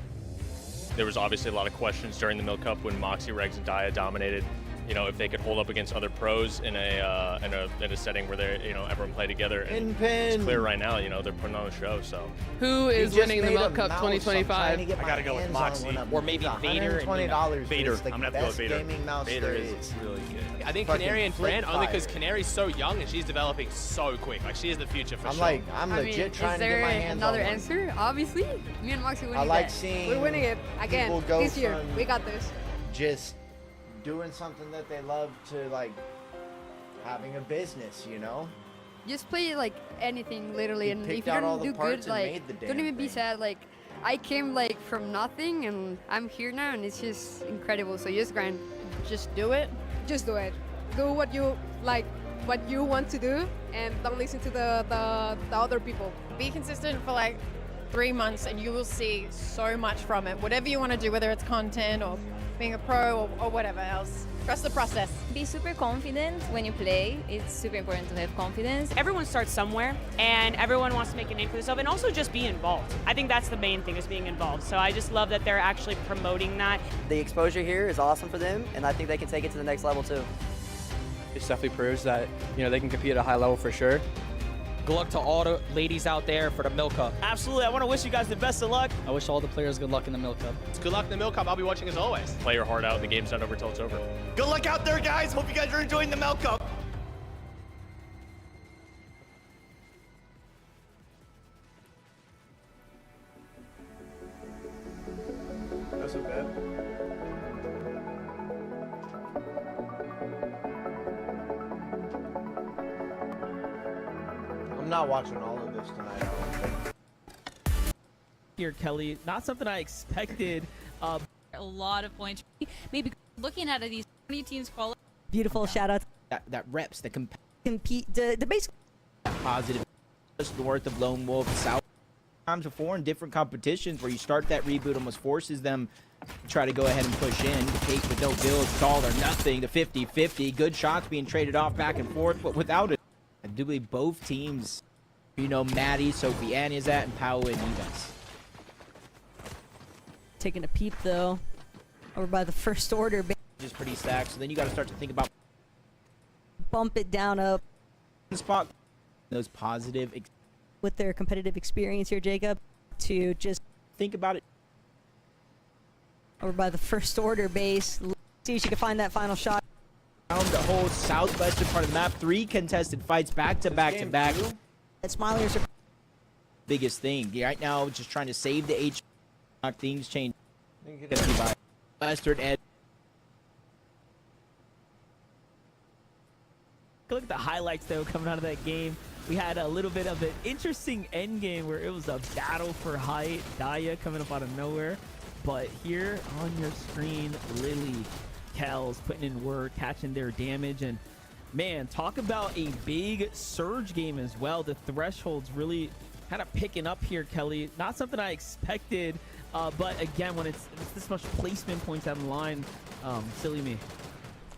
There was obviously a lot of questions during the Milk Cup when Moxie, Regs, and Daya dominated. You know, if they could hold up against other pros in a setting where they, you know, everyone play together. And it's clear right now, you know, they're putting on a show. So Who is winning the Milk Cup 2025? I gotta go with Moxie, or maybe Vader. Vader. I'm gonna have to go with Vader. Gaming mouse Vader there is really good. I think Fucking Canary and Fran, flip only because fire. Canary's so young and she's developing so quick. Like, she is the future for sure. I'm legit trying to get my hands on one. answer? Obviously, me and Moxie winning I like that. seeing We're winning it again people go this year. from We got this. just doing something that they love to like having a business, you know? Just play like anything, literally, He and if picked you out all don't the do parts good, and like, made the don't damn even be thing. sad. Like, I came like from nothing, and I'm here now, and it's just incredible. So just grind, Just do it. Just do it. Do what you like, what you want to do, and don't listen to the other people. Be consistent for like 3 months, and you will see so much from it. Whatever you want to do, whether it's content or being a pro or whatever else. Trust the process. Be super confident when you play. It's super important to have confidence. Everyone starts somewhere, and everyone wants to make a name for themselves, and also just be involved. I think that's the main thing, is being involved. So I just love that they're actually promoting that. The exposure here is awesome for them, and I think they can take it to the next level too. It definitely proves that, you know, they can compete at a high level for sure. Good luck to all the ladies out there for the Milk Cup. Absolutely. I want to wish you guys the best of luck. I wish all the players good luck in the Milk Cup. Good luck in the Milk Cup. I'll be watching as always. Play your heart out. The game's not over till it's over. Good luck out there, guys. Hope you guys are enjoying the Milk Cup. That's so bad. I'm not watching all of this tonight, I don't think. Here, Kelly, not something I expected. A lot of points. Maybe looking at these 20 teams qualify. Beautiful shout out. That reps, the Compete the basic positive. Just north of Lone Wolf, south. Times before in different competitions where you start that reboot almost forces them to try to go ahead and push in. The case with no build, it's all or nothing. The 50-50, good shots being traded off back and forth, but without it. I do believe both teams, you know, Maddie, Sophie Ann is at, and Powell and Evans. taking a peep though, over by the first order. Just pretty stacked. So then you got to start to think about Bump it down up. spot those positive With their competitive experience here, Jacob. to just think about it. Over by the first order base. See if she can find that final shot. Down the whole southwestern part of the map. 3 contested fights back to back to back. And Smilers are biggest thing right now, just trying to save the H. Things change. Western edge. Look at the highlights though coming out of that game. We had a little bit of an interesting end game where it was a battle for height. Daya coming up out of nowhere. But here on your screen, Lily, Kells putting in work, catching their damage. And man, talk about a big surge game as well. The threshold's really kind of picking up here, Kelly. Not something I expected, but again, when it's this much placement points on the line, silly me.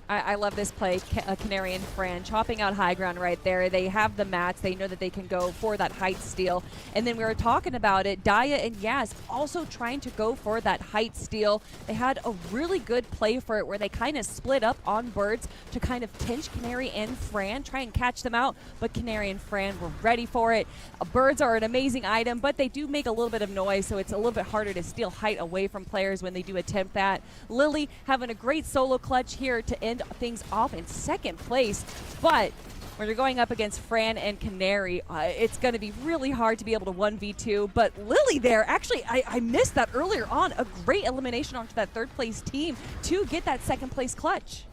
I love this play, Canary and Fran chopping out high ground right there. They have the mats. They know that they can go for that height steal. And then we were talking about it, Daya and Yaz also trying to go for that height steal. They had a really good play for it where they kind of split up on birds to kind of pinch Canary and Fran, try and catch them out. But Canary and Fran were ready for it. Birds are an amazing item, but they do make a little bit of noise, so it's a little bit harder to steal height away from players when they do attempt that. Lily having a great solo clutch here to end things off in second place, but when you're going up against Fran and Canary, it's going to be really hard to be able to 1v2. But Lily there, actually, I missed that earlier on. A great elimination onto that third place team to get that second place clutch.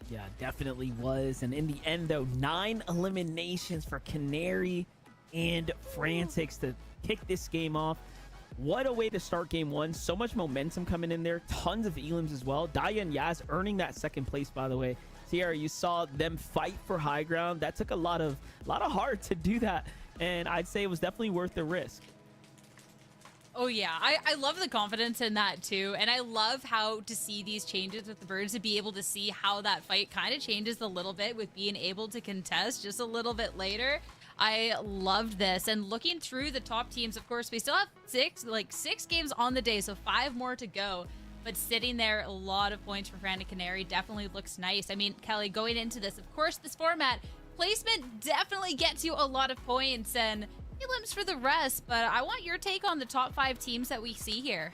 Yeah, definitely was. And in the end, though, 9 eliminations for Canary and Frantics to kick this game off. What a way to start game 1. So much momentum coming in there. Tons of elims as well. Daya and Yaz earning that second place, by the way. Sierra, you saw them fight for high ground. That took a lot of heart to do that. And I'd say it was definitely worth the risk. Oh, yeah. I love the confidence in that, too. And I love how to see these changes with the birds, to be able to see how that fight kind of changes a little bit with being able to contest just a little bit later. I loved this. And looking through the top teams, of course, we still have six games on the day, so 5 more to go. But sitting there, a lot of points for Fran and Canary definitely looks nice. I mean, Kelly, going into this, of course, this format, placement definitely gets you a lot of points and elims for the rest. But I want your take on the top 5 teams that we see here.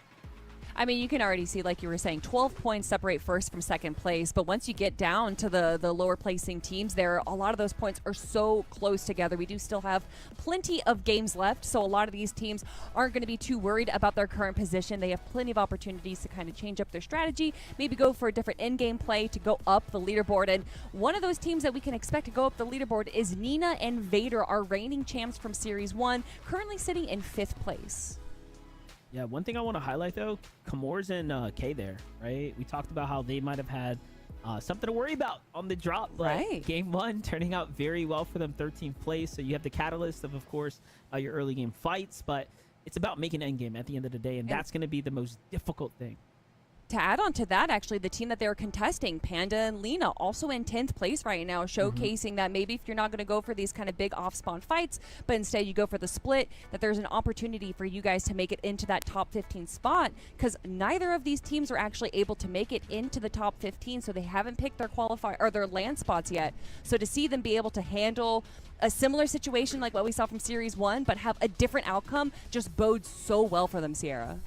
I mean, you can already see, like you were saying, 12 points separate first from second place. But once you get down to the lower placing teams there, a lot of those points are so close together. We do still have plenty of games left. So a lot of these teams aren't going to be too worried about their current position. They have plenty of opportunities to kind of change up their strategy, maybe go for a different in-game play to go up the leaderboard. And one of those teams that we can expect to go up the leaderboard is Nina and Vader, our reigning champs from Series 1, currently sitting in 5th place. Yeah, one thing I want to highlight, though, Kamors and Kay there, right? We talked about how they might have had something to worry about on the drop. Right. Game 1 turning out very well for them, 13th place. So you have the catalyst of course, your early game fights. But it's about making endgame at the end of the day, and that's going to be the most difficult thing. To add on to that, actually, the team that they were contesting, Panda and Lena, also in 10th place right now, showcasing that maybe if you're not going to go for these kind of big off-spawn fights, but instead you go for the split, that there's an opportunity for you guys to make it into that top 15 spot, because neither of these teams are actually able to make it into the top 15, so they haven't picked their qualifier or their land spots yet. So to see them be able to handle a similar situation like what we saw from Series 1, but have a different outcome, just bodes so well for them, Sierra.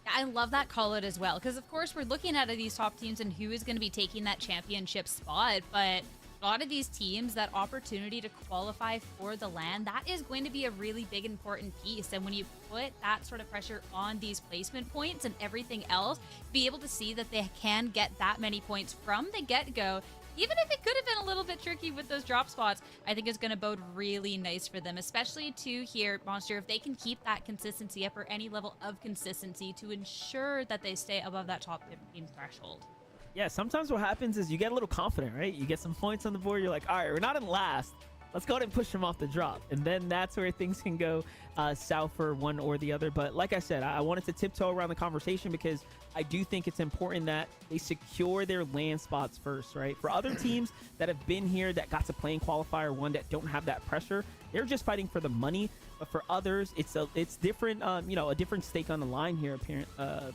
I love that call out as well, because of course we're looking at these top teams and who is going to be taking that championship spot, but a lot of these teams, that opportunity to qualify for the LAN, that is going to be a really big important piece. And when you put that sort of pressure on these placement points and everything else, be able to see that they can get that many points from the get-go, even if it could have been a little bit tricky with those drop spots, I think is going to bode really nice for them, especially to here, Monster, if they can keep that consistency up or any level of consistency to ensure that they stay above that top 15 threshold. Yeah, sometimes what happens is you get a little confident, right? You get some points on the board. You're like, all right, we're not in last. Let's go ahead and push them off the drop. And then that's where things can go south for one or the other. But like I said, I wanted to tiptoe around the conversation because I do think it's important that they secure their land spots first, right? For other teams that have been here that got to play in qualifier 1 that don't have that pressure, they're just fighting for the money. But for others, it's different, a different stake on the line here,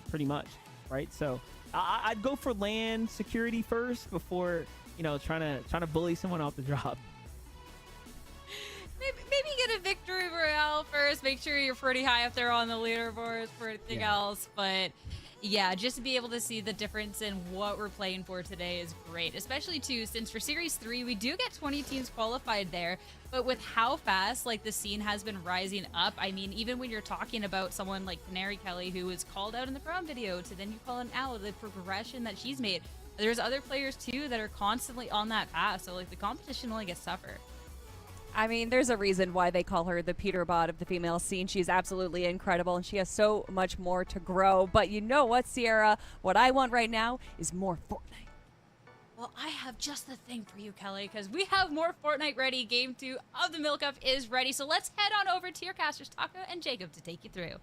pretty much, right? So I'd go for land security first before, trying to bully someone off the drop. Maybe get a victory royale first. course, make sure you're pretty high up there on the leaderboards for anything else. But yeah, just to be able to see the difference in what we're playing for today is great, especially too, since for Series 3, we do get 20 teams qualified there. But with how fast like the scene has been rising up, I mean, even when you're talking about someone like Canary Kelly, who was called out in the prom video, to then you call an Owl, the progression that she's made. There's other players too that are constantly on that path, so like the competition only gets tougher. I mean, there's a reason why they call her the Peterbot of the female scene. She's absolutely incredible, and she has so much more to grow. But you know what, Sierra? What I want right now is more Fortnite. Well, I have just the thing for you, Kelly, because we have more Fortnite ready. Game 2 of the Milk Cup is ready, so let's head on over to your casters, Taco and Jacob, to take you through.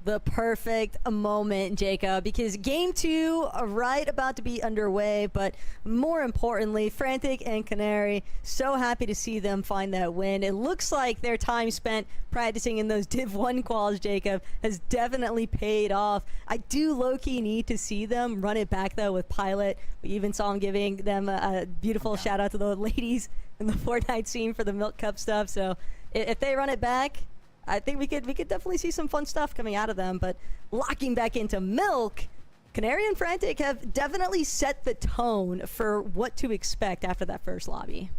The perfect moment, Jacob, because game 2 right about to be underway, but more importantly, Frantic and Canary, so happy to see them find that win. It looks like their time spent practicing in those Div 1 quals, Jacob, has definitely paid off. I do low-key need to see them run it back, though, with Pilot. We even saw him giving them a beautiful shout-out to the ladies in the Fortnite scene for the Milk Cup stuff, so if they run it back, I think we could definitely see some fun stuff coming out of them. But locking back into Milk, Canary and Frantic have definitely set the tone for what to expect after that first lobby.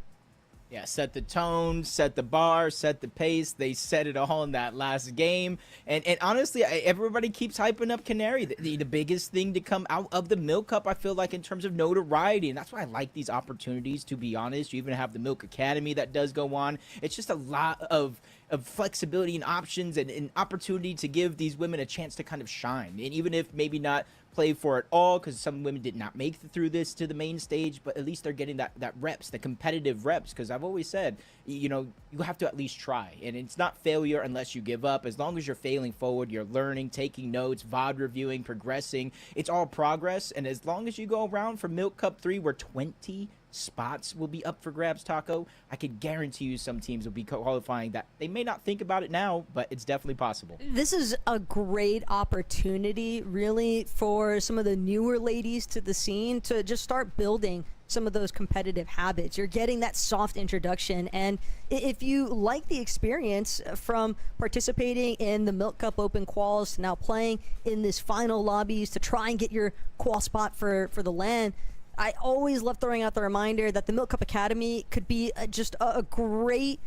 Yeah, set the tone, set the bar, set the pace. They set it all in that last game. And honestly, everybody keeps hyping up Canary. The biggest thing to come out of the Milk Cup, I feel like, in terms of notoriety. And that's why I like these opportunities, to be honest. You even have the Milk Academy that does go on. It's just a lot of flexibility and options and an opportunity to give these women a chance to kind of shine. And even if maybe not play for it all, because some women did not make it through this to the main stage, but at least they're getting that reps, the competitive reps, because I've always said, you know, you have to at least try, and it's not failure unless you give up. As long as you're failing forward, you're learning, taking notes, VOD reviewing, progressing, it's all progress. And as long as you go around for Milk Cup 3, where 20 spots will be up for grabs, Taco, I could guarantee you some teams will be qualifying that they may not think about it now, but it's definitely possible. This is a great opportunity, really, for some of the newer ladies to the scene to just start building some of those competitive habits. You're getting that soft introduction, and if you like the experience from participating in the Milk Cup Open Quals to now playing in this final lobbies to try and get your qual spot for the LAN, I always love throwing out the reminder that the Milk Cup Academy could be just a great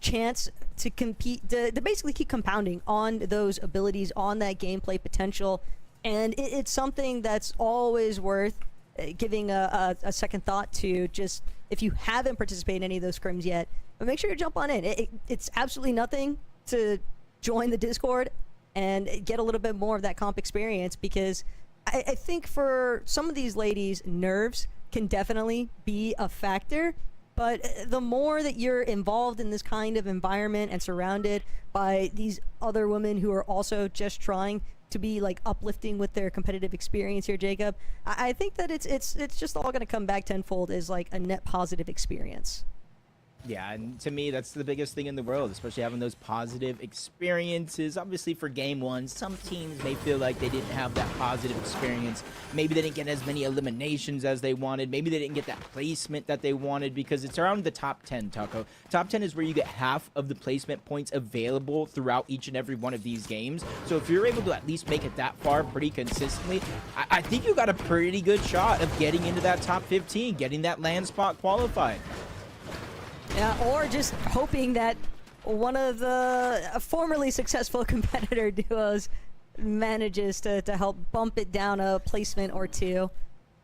chance to compete, to basically keep compounding on those abilities, on that gameplay potential. And it's something that's always worth giving a second thought to. Just if you haven't participated in any of those scrims yet, but make sure you jump on in. It's absolutely nothing to join the Discord and get a little bit more of that comp experience, because I think for some of these ladies, nerves can definitely be a factor, but the more that you're involved in this kind of environment and surrounded by these other women who are also just trying to be like uplifting with their competitive experience here, Jacob, I think that it's just all going to come back tenfold as like a net positive experience. Yeah, and to me, that's the biggest thing in the world, especially having those positive experiences. Obviously, for Game 1, some teams may feel like they didn't have that positive experience. Maybe they didn't get as many eliminations as they wanted. Maybe they didn't get that placement that they wanted, because it's around the top 10, Taco. Top 10 is where you get half of the placement points available throughout each and every one of these games. So if you're able to at least make it that far pretty consistently, I think you got a pretty good shot of getting into that top 15, getting that LAN spot qualified. Yeah, or just hoping that one of the formerly successful competitor duos manages to help bump it down a placement or two,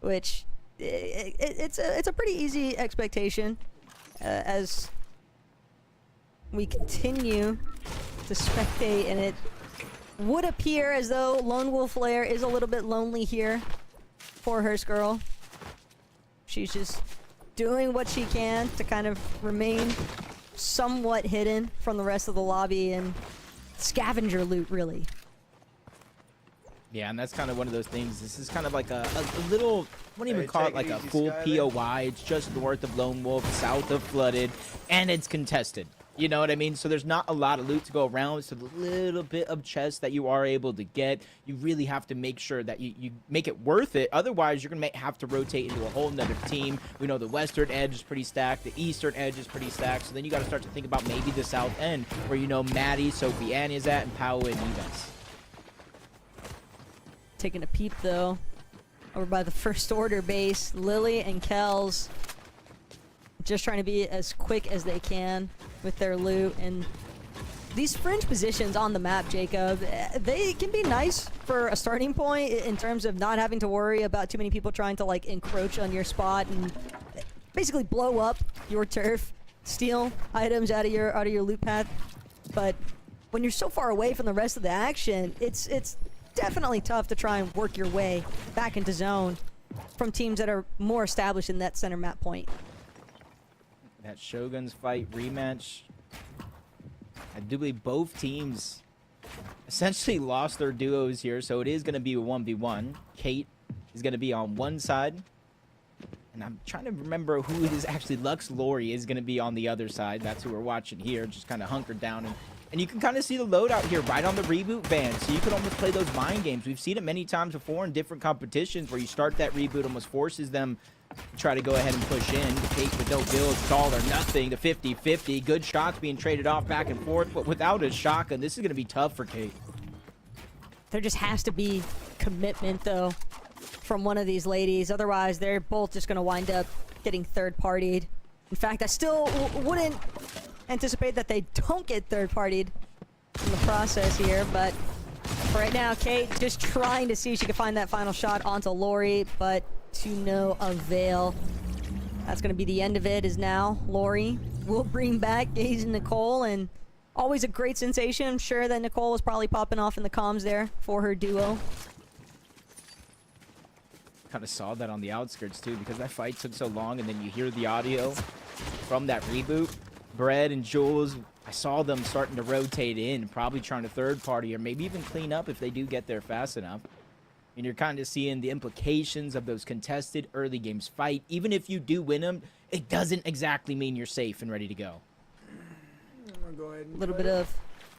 which it's a pretty easy expectation as we continue to spectate, and it would appear as though Lone Wolf Lair is a little bit lonely here for Hearst Girl. She's just doing what she can to kind of remain somewhat hidden from the rest of the lobby and scavenger loot, really. Yeah, and that's kind of one of those things. This is kind of like a little, I wouldn't even call it like a full POI. It's just north of Lone Wolf, south of Flooded, and it's contested. You know what I mean? So there's not a lot of loot to go around. So the little bit of chest that you are able to get, you really have to make sure that you make it worth it. Otherwise, you're going to have to rotate into a whole nother team. We know the western edge is pretty stacked. The eastern edge is pretty stacked. So then you got to start to think about maybe the south end where, you know, Maddie, Sophie Ann is at, and Pao and Eves. Taking a peep, though, over by the first order base. Lily and Kels just trying to be as quick as they can with their loot. And these fringe positions on the map, Jacob, they can be nice for a starting point in terms of not having to worry about too many people trying to like encroach on your spot and basically blow up your turf, steal items out of your loot path. But when you're so far away from the rest of the action, it's definitely tough to try and work your way back into zone from teams that are more established in that center map point. That Shogun's fight rematch, I do believe both teams essentially lost their duos here, so it is going to be a 1v1. Kate is going to be on one side, and I'm trying to remember who it is. Actually, Lux Lori is going to be on the other side. That's who we're watching here, just kind of hunkered down. And you can kind of see the loadout here right on the reboot van, so you can almost play those mind games. We've seen it many times before in different competitions where you start that reboot, almost forces them to try to go ahead and push in. The Kate with no build, it's all or nothing, the 50-50. Good shots being traded off back and forth, but without a shotgun, this is going to be tough for Kate. There just has to be commitment, though, from one of these ladies. Otherwise, they're both just going to wind up getting third-partied. In fact, I still wouldn't anticipate that they don't get third-partied in the process here, but for right now, Kate just trying to see if she can find that final shot onto Lori, but to no avail. That's going to be the end of it, is now Lori will bring back Gaze and Nicole, and always a great sensation. I'm sure that Nicole was probably popping off in the comms there for her duo. Kind of saw that on the outskirts too, because that fight took so long, and then you hear the audio from that reboot. Brett and Jules, I saw them starting to rotate in, probably trying to third party or maybe even clean up if they do get there fast enough. And you're kind of seeing the implications of those contested early games fight. Even if you do win them, it doesn't exactly mean you're safe and ready to go. A little bit of